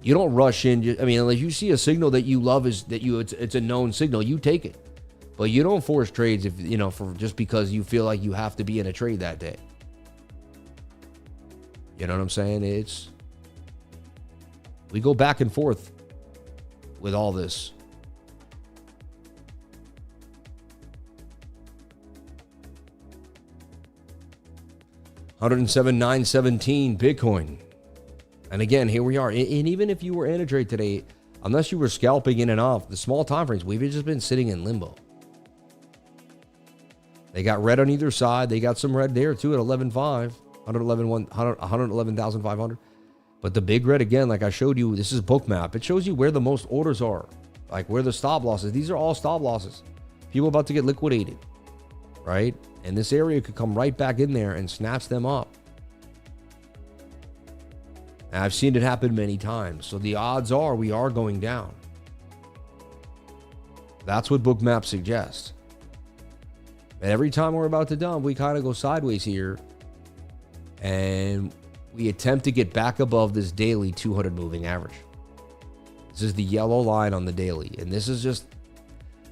You don't rush in. I mean, unless you see a signal that you love it's a known signal, you take it. But you don't force trades if, you know, for just because you feel like you have to be in a trade that day. You know what I'm saying? We go back and forth with all this. $107,917 Bitcoin. And again, here we are. And even if you were in a trade today, unless you were scalping in and off, the small time frames, we've just been sitting in limbo. They got red on either side. They got some red there too at 11.5, 111,500. But the big red, again, like I showed you, this is BOOKMAP. It shows you where the most orders are, like where the stop losses. These are all stop losses. People about to get liquidated, right? And this area could come right back in there and snatch them up. And I've seen it happen many times. So the odds are we are going down. That's what BOOKMAP suggests. And every time we're about to dump, we kind of go sideways here. And we attempt to get back above this daily 200 moving average. This is the yellow line on the daily. And this is just,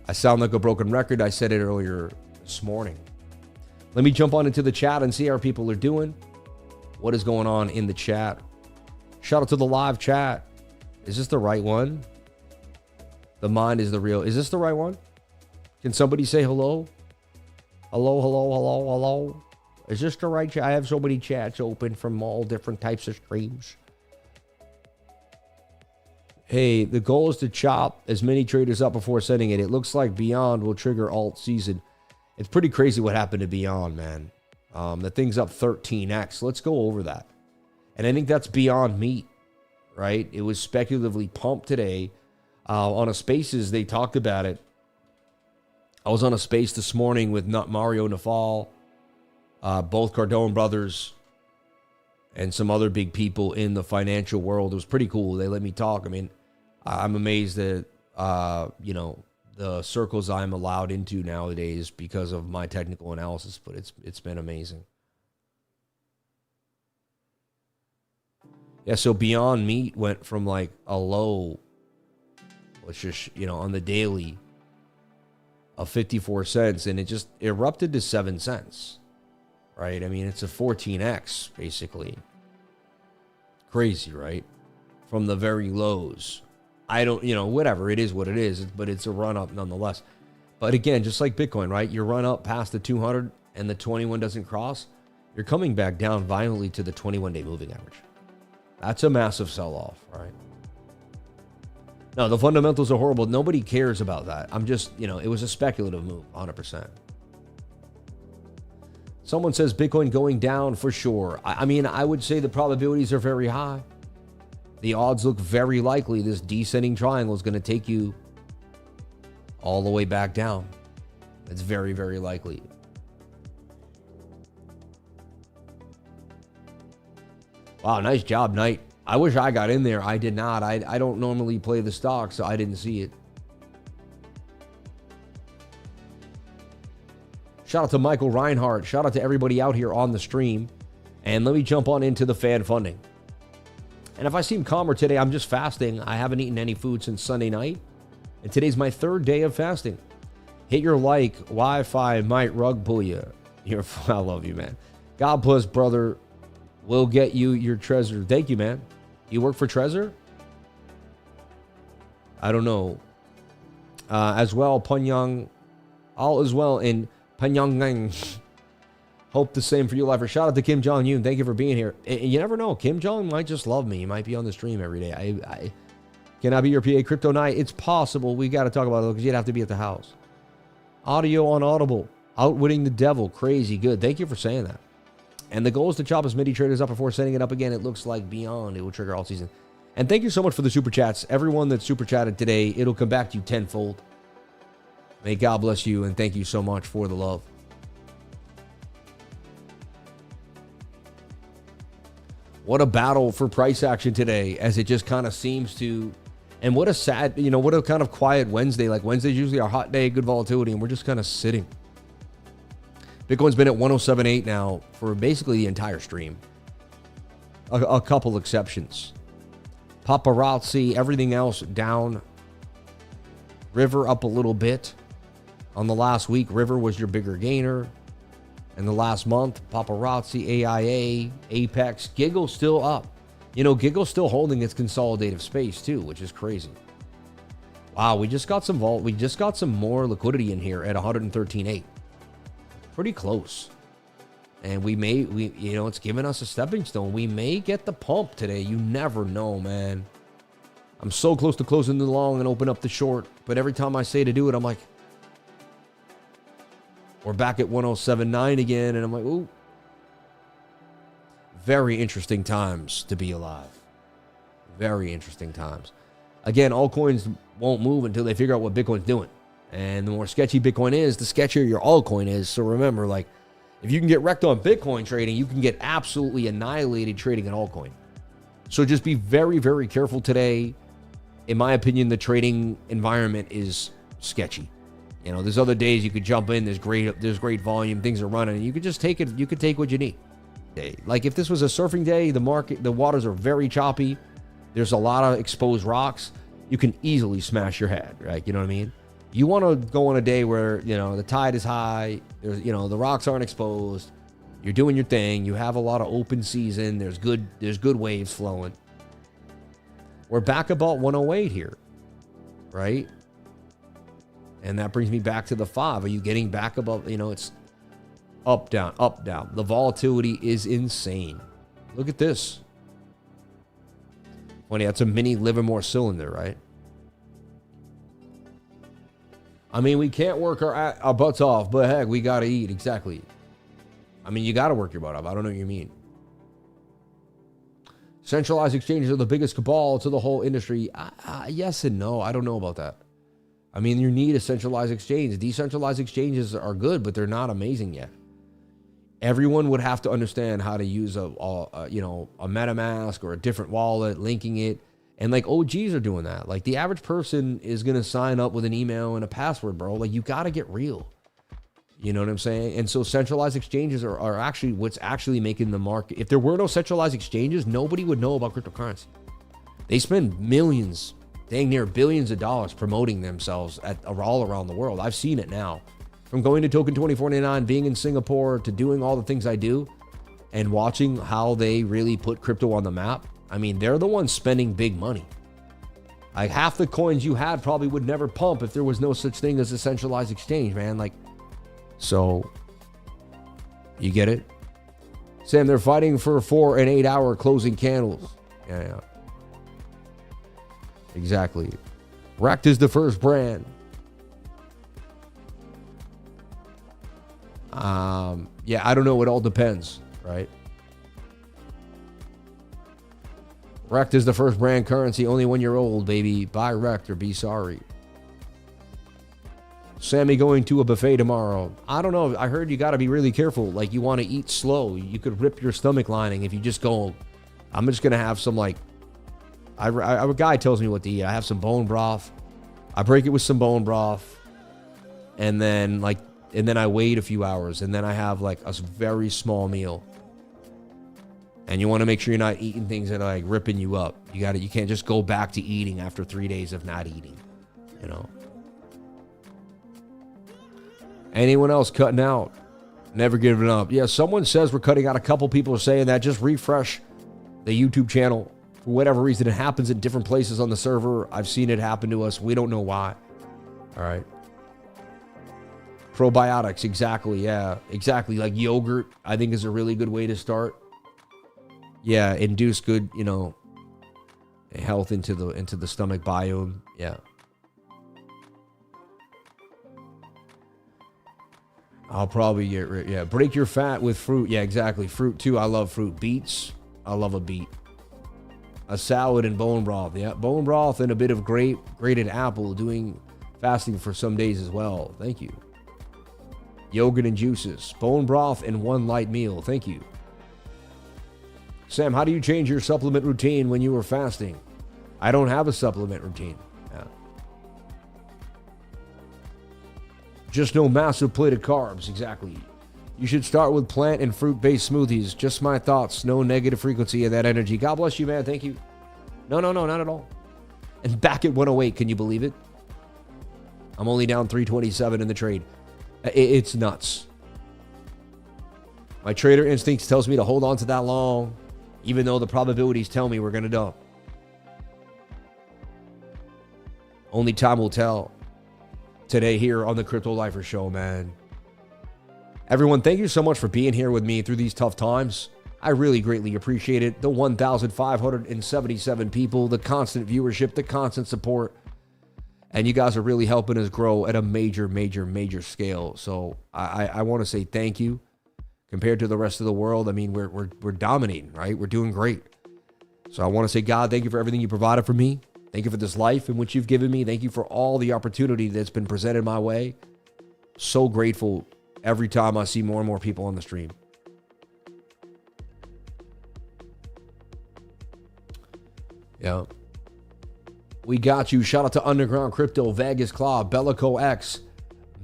I sound like a broken record. I said it earlier this morning. Let me jump on into the chat and see how people are doing. What is going on in the chat? Shout out to the live chat. Is this the right one? The mind is the real. Is this the right one? Can somebody say hello? Hello, hello, hello, hello. Is this the right chat? I have so many chats open from all different types of streams. Hey, the goal is to chop as many traders up before sending it. It looks like BYND will trigger alt season. It's pretty crazy what happened to BYND, man. The thing's up 13x. Let's go over that. And I think that's beyond meat, right? It was speculatively pumped today. On a Spaces, they talked about it. I was on a space this morning with Mario Nafal, both Cardone brothers, and some other big people in the financial world. It was pretty cool. They let me talk. I mean, I'm amazed that, you know, the circles I'm allowed into nowadays because of my technical analysis, but it's been amazing. Yeah, so Beyond Meat went from like a low, let's just, you know, on the daily of 54 cents, and it just erupted to 7 cents, right? I mean, it's a 14x, basically. Crazy, right? From the very lows. I don't, you know, whatever, it is what it is, but it's a run up nonetheless. But again, just like Bitcoin, right? You run up past the 200 and the 21 doesn't cross, you're coming back down violently to the 21-day moving average. That's a massive sell-off, right? No, the fundamentals are horrible. Nobody cares about that. I'm just, you know, it was a speculative move, 100%. Someone says Bitcoin going down for sure. I mean, I would say the probabilities are very high. The odds look very likely this descending triangle is going to take you all the way back down. It's very, very likely. Wow, nice job, Knight. I wish I got in there. I did not. I don't normally play the stock, so I didn't see it. Shout out to Michael Reinhardt. Shout out to everybody out here on the stream. And let me jump on into the fan funding. And if I seem calmer today, I'm just fasting. I haven't eaten any food since Sunday night. And today's my 3rd day of fasting. Hit your like. Wi-Fi might rug pull you. I love you, man. God bless, brother. We'll get you your treasure. Thank you, man. You work for Trezor? I don't know. As well, Panyang. All as well in Pyongyang. Hope the same for you, lifer. Shout out to Kim Jong-un. Thank you for being here. And you never know. Kim Jong might just love me. He might be on the stream every day. Can I be your PA Crypto Night? It's possible. We got to talk about it because you'd have to be at the house. Audio on Audible. Outwitting the devil. Crazy good. Thank you for saying that. And the goal is to chop as many traders up before setting it up again. It looks like BYND. It will trigger all season. And thank you so much for the super chats. Everyone that super chatted today, it'll come back to you tenfold. May God bless you, and thank you so much for the love. What a battle for price action today, as it just kind of seems to. And what a sad, you know, what a kind of quiet Wednesday. Like Wednesday's usually our hot day, good volatility, and we're just kind of sitting. Bitcoin's been at 107.8 now for basically the entire stream. A couple exceptions. Paparazzi, everything else down. River up a little bit. On the last week, River was your bigger gainer. In the last month, Paparazzi, AIA, Apex, Giggle still up. You know, Giggle's still holding its consolidative space too, which is crazy. Wow, we just got some we just got some more liquidity in here at 113.8. Pretty close. And we you know, it's giving us a stepping stone. We may get the pump today. You never know, man. I'm so close to closing the long and open up the short, but every time I say to do it, I'm like, we're back at 107.9 again, and I'm like, ooh. Very interesting times to be alive. Very interesting times. Again, altcoins won't move until they figure out what Bitcoin's doing. And the more sketchy Bitcoin is, the sketchier your altcoin is. So remember, like, if you can get wrecked on Bitcoin trading, you can get absolutely annihilated trading an altcoin. So just be very, very careful today. In my opinion, the trading environment is sketchy. You know, there's other days you could jump in, there's great volume, things are running, and you could just take it, you could take what you need. day. Like if this was a surfing day, the waters are very choppy. There's a lot of exposed rocks. You can easily smash your head, right? You know what I mean? You want to go on a day where, you know, the tide is high. There's, you know, the rocks aren't exposed. You're doing your thing. You have a lot of open season. There's good waves flowing. We're back about 108 here, right? And that brings me back to the 5. Are you getting back above, you know, it's up, down, up, down. The volatility is insane. Look at this. Funny, that's a mini Livermore cylinder, right? I mean, we can't work our butts off, but heck, we got to eat. Exactly. I mean, you got to work your butt off. I don't know what you mean. Centralized exchanges are the biggest cabal to the whole industry. Yes and no. I don't know about that. I mean, you need a centralized exchange. Decentralized exchanges are good, but they're not amazing yet. Everyone would have to understand how to use a MetaMask or a different wallet, linking it. And like OGs are doing that. Like the average person is going to sign up with an email and a password, bro. Like you got to get real. You know what I'm saying? And so centralized exchanges are actually what's actually making the market. If there were no centralized exchanges, nobody would know about cryptocurrency. They spend millions, dang near billions of dollars promoting themselves all around the world. I've seen it now. From going to Token 2049, being in Singapore, to doing all the things I do and watching how they really put crypto on the map. I mean, they're the ones spending big money. Like half the coins you had probably would never pump if there was no such thing as a centralized exchange, man. Like, so you get it? Sam, they're fighting for 4 and 8 hour closing candles. Yeah. Exactly. Rect is the first brand. Yeah, I don't know. It all depends, right? Rect is the first brand currency, only 1 year old, baby. Buy Rect or be sorry. Sammy going to a buffet tomorrow. I don't know. I heard you got to be really careful. Like you want to eat slow. You could rip your stomach lining if you just go, I'm just going to have some like, a guy tells me what to eat. I have some bone broth. I break it with some bone broth. And then I wait a few hours. And then I have like a very small meal. And you want to make sure you're not eating things that are like ripping you up. You can't just go back to eating after 3 days of not eating, you know. Anyone else cutting out? Never giving up. Yeah, someone says we're cutting out. A couple people are saying that. Just refresh the YouTube channel. For whatever reason, it happens in different places on the server. I've seen it happen to us. We don't know why. All right. Probiotics, exactly. Yeah, exactly. Like yogurt, I think is a really good way to start. Yeah, induce good, you know, health into the stomach biome. Yeah. I'll probably get rid. Yeah, break your fat with fruit. Yeah, exactly. Fruit too. I love fruit. Beets. I love a beet. A salad and bone broth. Yeah, bone broth and a bit of grated apple. Doing fasting for some days as well. Thank you. Yogurt and juices. Bone broth and 1 light meal. Thank you. Sam, how do you change your supplement routine when you were fasting? I don't have a supplement routine. Yeah. Just no massive plate of carbs. Exactly. You should start with plant and fruit-based smoothies. Just my thoughts. No negative frequency of that energy. God bless you, man. Thank you. No, not at all. And back at 108. Can you believe it? I'm only down 327 in the trade. It's nuts. My trader instincts tells me to hold on to that long, even though the probabilities tell me we're going to dump. Only time will tell. Today here on the Crypto Lifer Show, man. Everyone, thank you so much for being here with me through these tough times. I really greatly appreciate it. The 1,577 people, the constant viewership, the constant support. And you guys are really helping us grow at a major, major, major scale. So I want to say thank you. Compared to the rest of the world, I mean, we're dominating, right? We're doing great. So I want to say, God, thank you for everything you provided for me. Thank you for this life in which you've given me. Thank you for all the opportunity that's been presented my way. So grateful every time I see more and more people on the stream. Yeah. We got you. Shout out to Underground Crypto, Vegas Claw, Bellico X,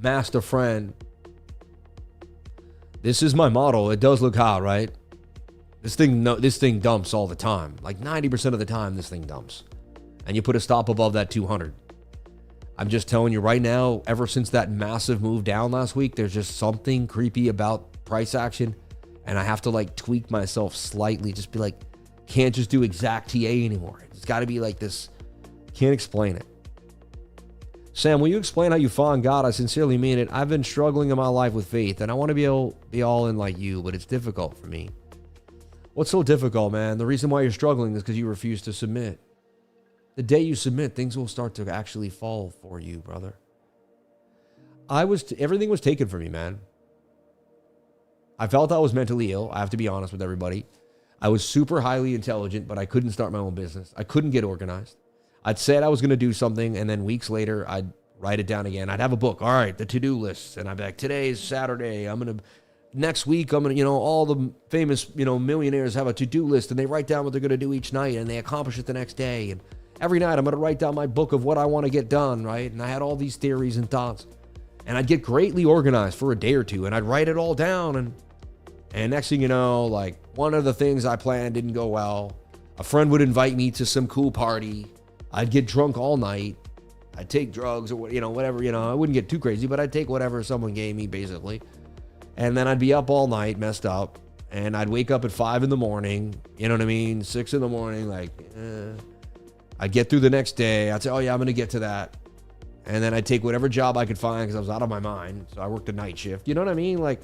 Master Friend. This is my model. It does look hot, right? This thing dumps all the time. Like 90% of the time, this thing dumps. And you put a stop above that 200. I'm just telling you right now, ever since that massive move down last week, there's just something creepy about price action. And I have to like tweak myself slightly. Just be like, can't just do exact TA anymore. It's got to be like this. Can't explain it. Sam, will you explain how you find God? I sincerely mean it. I've been struggling in my life with faith, and I want to be able to be all in like you, but it's difficult for me. What's so difficult, man? The reason why you're struggling is because you refuse to submit. The day you submit, things will start to actually fall for you, brother. Everything was taken from me, man. I felt I was mentally ill. I have to be honest with everybody. I was super highly intelligent, but I couldn't start my own business. I couldn't get organized. I'd said I was going to do something, and then weeks later, I'd write it down again. I'd have a book. All right, the to-do lists. And I'd be like, today's Saturday. Next week, I'm going to, all the famous, millionaires have a to-do list, and they write down what they're going to do each night, and they accomplish it the next day. And every night, I'm going to write down my book of what I want to get done, right? And I had all these theories and thoughts. And I'd get greatly organized for a day or two, and I'd write it all down. And next thing you know, like, one of the things I planned didn't go well. A friend would invite me to some cool party. I'd get drunk all night. I'd take drugs or, whatever, I wouldn't get too crazy, but I'd take whatever someone gave me, basically. And then I'd be up all night, messed up. And I'd wake up at 5 in the morning, 6 in the morning, like, I'd get through the next day. I'd say, oh yeah, I'm going to get to that. And then I'd take whatever job I could find because I was out of my mind. So I worked a night shift. You know what I mean? Like,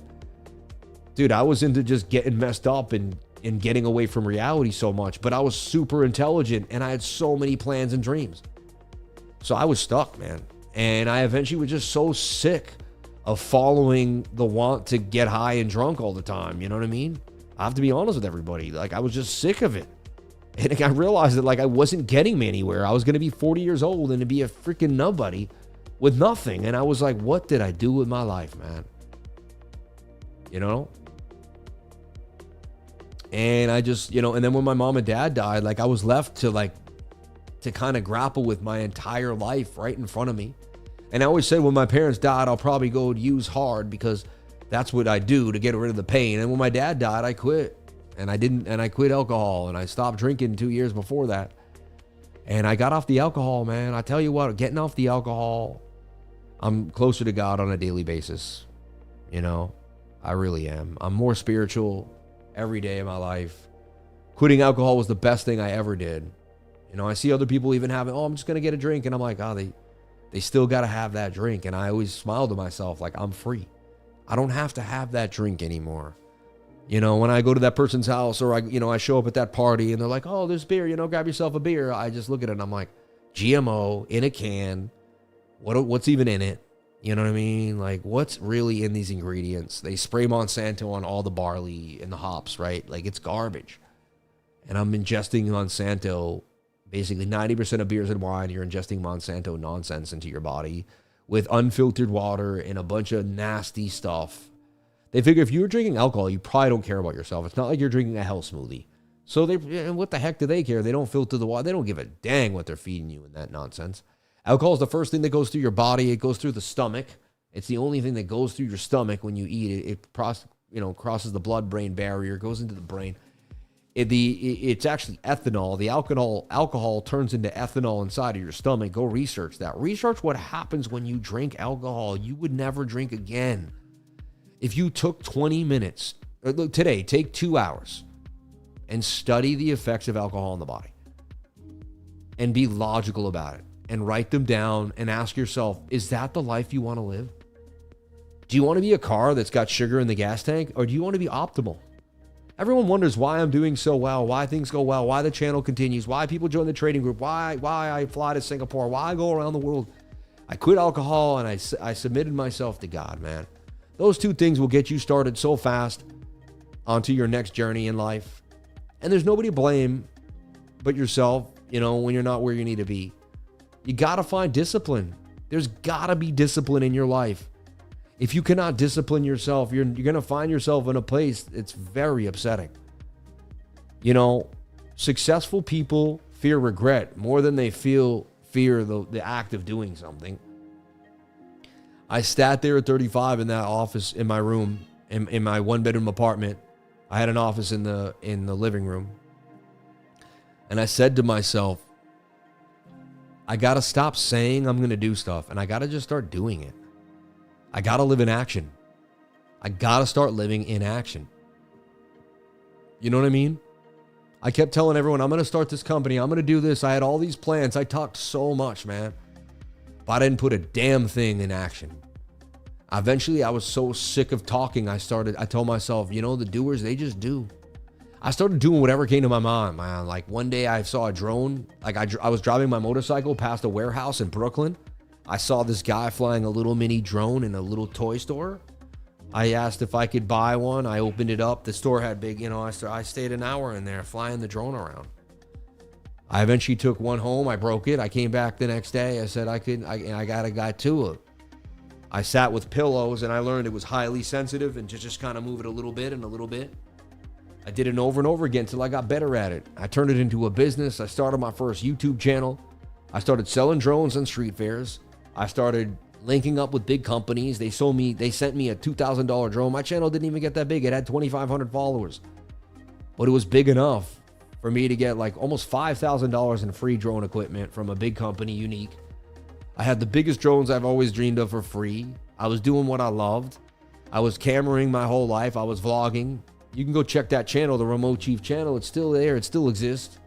dude, I was into just getting messed up and getting away from reality so much, but I was super intelligent and I had so many plans and dreams. So I was stuck, man. And I eventually was just so sick of following the want to get high and drunk all the time. You know what I mean? I have to be honest with everybody. Like, I was just sick of it. And I realized that like I wasn't getting me anywhere. I was going to be 40 years old and to be a freaking nobody with nothing. And I was like, what did I do with my life, man? And I just, and then when my mom and dad died, like I was left to kind of grapple with my entire life right in front of me. And I always said when my parents died, I'll probably go use hard because that's what I do to get rid of the pain. And when my dad died, I quit. And I quit alcohol and I stopped drinking 2 years before that. And I got off the alcohol, man. I tell you what, getting off the alcohol, I'm closer to God on a daily basis. I really am. I'm more spiritual every day of my life. Quitting alcohol was the best thing I ever did. I see other people even having, I'm just going to get a drink. And I'm like, they still got to have that drink. And I always smile to myself like, I'm free. I don't have to have that drink anymore. When I go to that person's house or I show up at that party and they're like, oh, there's beer, grab yourself a beer. I just look at it and I'm like, GMO in a can. What's even in it? You know what I mean? Like, what's really in these ingredients? They spray Monsanto on all the barley and the hops, right? Like, it's garbage. And I'm ingesting Monsanto. Basically, 90% of beers and wine, you're ingesting Monsanto nonsense into your body with unfiltered water and a bunch of nasty stuff. They figure if you're drinking alcohol, you probably don't care about yourself. It's not like you're drinking a health smoothie. So what the heck do they care? They don't filter the water. They don't give a dang what they're feeding you in that nonsense. Alcohol is the first thing that goes through your body. It goes through the stomach. It's the only thing that goes through your stomach when you eat it. It crosses the blood-brain barrier, goes into the brain. It's actually ethanol. The alcohol turns into ethanol inside of your stomach. Go research that. Research what happens when you drink alcohol. You would never drink again. If you took 20 minutes, today, take 2 hours and study the effects of alcohol on the body and be logical about it. And write them down and ask yourself, is that the life you want to live? Do you want to be a car that's got sugar in the gas tank, or do you want to be optimal? Everyone wonders why I'm doing so well, why things go well, why the channel continues, why people join the trading group, why I fly to Singapore, why I go around the world. I quit alcohol and I submitted myself to God, man. Those two things will get you started so fast onto your next journey in life. And there's nobody to blame but yourself, when you're not where you need to be. You got to find discipline. There's got to be discipline in your life. If you cannot discipline yourself, you're going to find yourself in a place that's very upsetting. Successful people fear regret more than they fear the act of doing something. I sat there at 35 in that office in my room, in my one-bedroom apartment. I had an office in the living room. And I said to myself, I got to stop saying I'm going to do stuff, and I got to just start doing it. I got to live in action. I got to start living in action. You know what I mean? I kept telling everyone, I'm going to start this company. I'm going to do this. I had all these plans. I talked so much, man. But I didn't put a damn thing in action. Eventually, I was so sick of talking. I told myself, the doers, they just do. I started doing whatever came to my mind, man. Like one day I saw a drone. Like I was driving my motorcycle past a warehouse in Brooklyn. I saw this guy flying a little mini drone in a little toy store. I asked if I could buy one. I opened it up. The store had big, I stayed an hour in there flying the drone around. I eventually took one home. I broke it. I came back the next day. I said I got two of it. I sat with pillows and I learned it was highly sensitive and just kind of move it a little bit and a little bit. I did it over and over again until I got better at it. I turned it into a business. I started my first YouTube channel. I started selling drones on street fairs. I started linking up with big companies. They sent me a $2,000 drone. My channel didn't even get that big. It had 2,500 followers. But it was big enough for me to get like almost $5,000 in free drone equipment from a big company, Unique. I had the biggest drones I've always dreamed of for free. I was doing what I loved. I was cameraing my whole life. I was vlogging. You can go check that channel, the Remote Chief channel. It's still there. It still exists.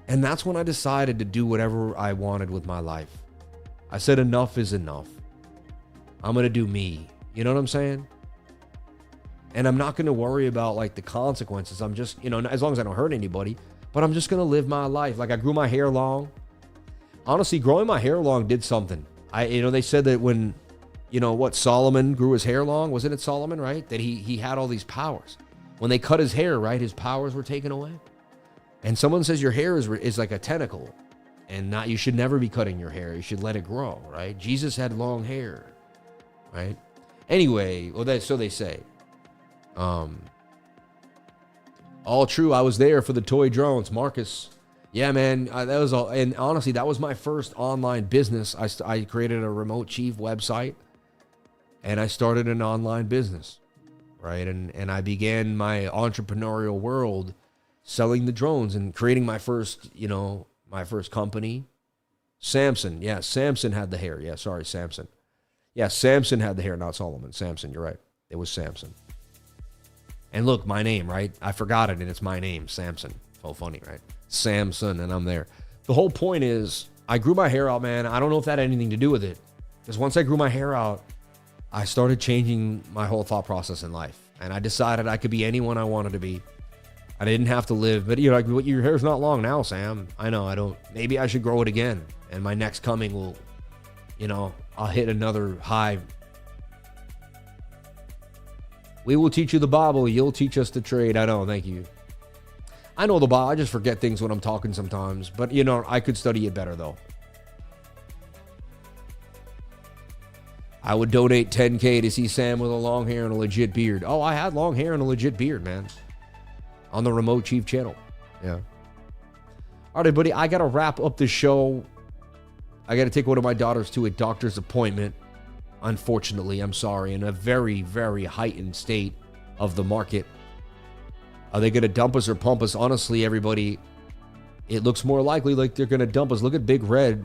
And that's when I decided to do whatever I wanted with my life. I said enough is enough. I'm going to do me. You know what I'm saying? And I'm not going to worry about like the consequences. I'm just, as long as I don't hurt anybody, but I'm just going to live my life. Like I grew my hair long. Honestly, growing my hair long did something. They said that when, Solomon grew his hair long, wasn't it Solomon, right? That he had all these powers. When they cut his hair, right, his powers were taken away. And someone says your hair is like a tentacle, and you should never be cutting your hair. You should let it grow, right? Jesus had long hair, right? Anyway, so they say. All true. I was there for the toy drones, Marcus. Yeah, man, that was all. And honestly, that was my first online business. I created a Remote Chief website, and I started an online business, right? And I began my entrepreneurial world selling the drones and creating my first company. Samson. Yeah, Samson had the hair. Yeah, sorry, Samson. Yeah, Samson had the hair, not Solomon. Samson, you're right. It was Samson. And look, my name, right? I forgot it, and it's my name, Samson. So funny, right? Samson, and I'm there. The whole point is, I grew my hair out, man. I don't know if that had anything to do with it. Because once I grew my hair out, I started changing my whole thought process in life. And I decided I could be anyone I wanted to be. I didn't have to live. But your hair's not long now, Sam. I know, I don't. Maybe I should grow it again. And my next coming will, I'll hit another high. We will teach you the Bible. You'll teach us the trade. I know, thank you. I know the Bible. I just forget things when I'm talking sometimes. But, I could study it better, though. I would donate $10K to see Sam with a long hair and a legit beard. Oh, I had long hair and a legit beard, man. On the Remote Chief channel. Yeah. All right, everybody. I got to wrap up the show. I got to take one of my daughters to a doctor's appointment. Unfortunately, I'm sorry. In a very, very heightened state of the market. Are they going to dump us or pump us? Honestly, everybody, it looks more likely like they're going to dump us. Look at Big Red.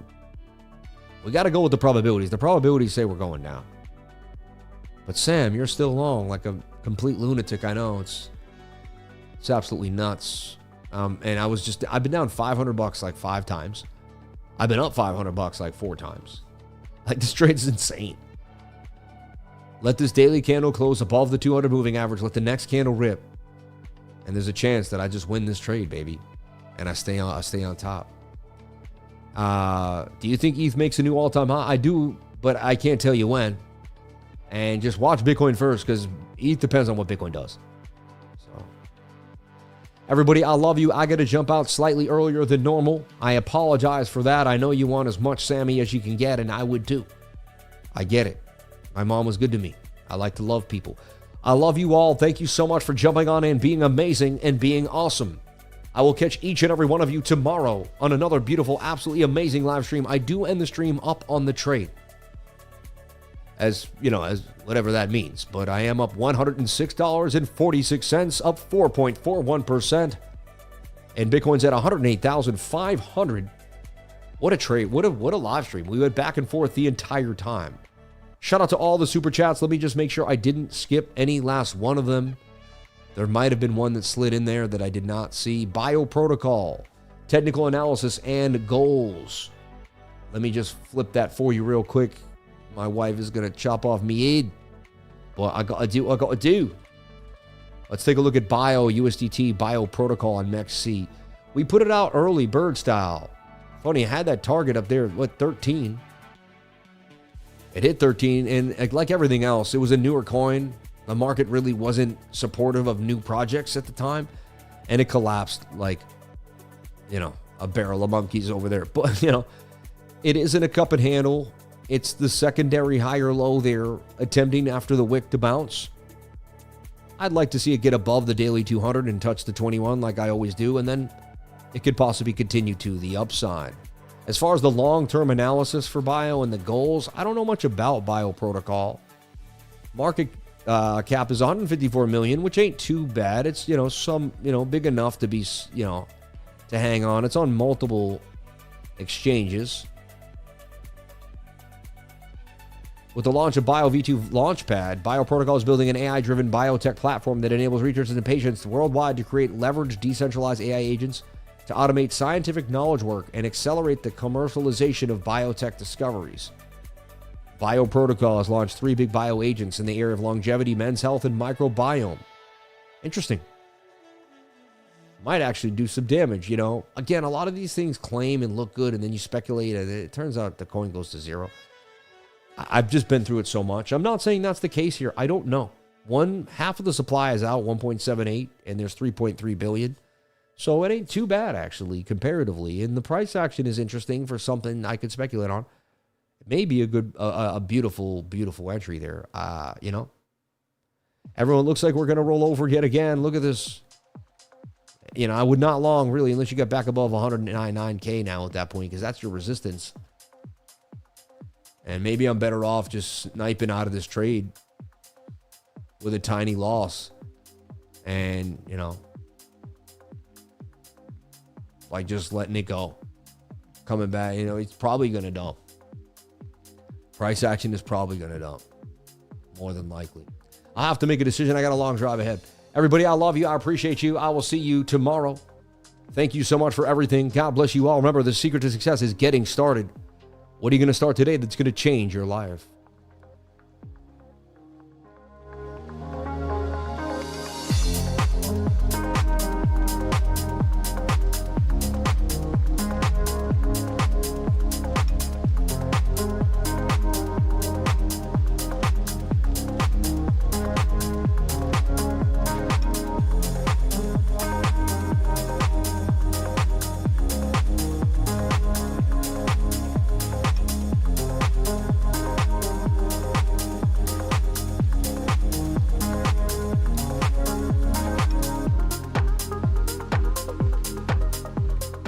We got to go with the probabilities. The probabilities say we're going down. But Sam, you're still long like a complete lunatic. I know it's absolutely nuts. And I've been down $500 like 5 times. I've been up $500 like 4 times. Like this trade is insane. Let this daily candle close above the 200 moving average. Let the next candle rip. And there's a chance that I just win this trade, baby. And I stay on top. Do you think ETH makes a new all-time high? I do, but I can't tell you when. And just watch Bitcoin first, because ETH depends on what Bitcoin does. So, everybody, I love you. I got to jump out slightly earlier than normal. I apologize for that. I know you want as much Sammy as you can get, and I would too. I get it. My mom was good to me. I like to love people. I love you all. Thank you so much for jumping on in, being amazing, and being awesome. I will catch each and every one of you tomorrow on another beautiful, absolutely amazing live stream. I do end the stream up on the trade. as, you know, as whatever that means. But I am up $106.46, up 4.41%. And Bitcoin's at 108,500. What a trade. What a live stream. We went back and forth the entire time. Shout out to all the super chats. Let me just make sure I didn't skip any last one of them. There might have been one that slid in there that I did not see. Bioprotocol, technical analysis, and goals. Let me just flip that for you real quick. My wife is going to chop off me head. But I got to do. Let's take a look at USDT, Bioprotocol on MEXC. We put it out early, bird style. Funny, I had that target up there, 13? It hit 13, and like everything else, it was a newer coin. The market really wasn't supportive of new projects at the time, and it collapsed like, you know, a barrel of monkeys over there. But, you know, it isn't a cup and handle. It's the secondary higher low there, attempting after the wick to bounce. I'd like to see it get above the daily 200 and touch the 21 like I always do, and then it could possibly continue to the upside. As far as the long-term analysis for Bio and the goals, I don't know much about Bioprotocol. Market cap is 154 million, which ain't too bad. It's, you know, big enough to be, you know, to hang on. It's on multiple exchanges. With the launch of BioV2 Launchpad, Bioprotocol is building an AI-driven biotech platform that enables researchers and patients worldwide to create leveraged, decentralized AI agents to automate scientific knowledge work and accelerate the commercialization of biotech discoveries. Bioprotocol has launched 3 big bioagents in the area of longevity, men's health, and microbiome. Interesting. Might actually do some damage, you know. Again, a lot of these things claim and look good, and then you speculate, and it turns out the coin goes to zero. I've just been through it so much. I'm not saying that's the case here. I don't know. Half of the supply is out, 1.78, and there's 3.3 billion. So it ain't too bad, actually, comparatively. And the price action is interesting for something I could speculate on. It may be a beautiful, beautiful entry there. You know, everyone looks like we're going to roll over yet again. Look at this. You know, I would not long, really, unless you get back above 109K now at that point, because that's your resistance. And maybe I'm better off just sniping out of this trade with a tiny loss. And, you know, like just letting it go. Coming back, you know, it's probably going to dump. Price action is probably going to dump. More than likely. I'll have to make a decision. I got a long drive ahead. Everybody, I love you. I appreciate you. I will see you tomorrow. Thank you so much for everything. God bless you all. Remember, the secret to success is getting started. What are you going to start today that's going to change your life?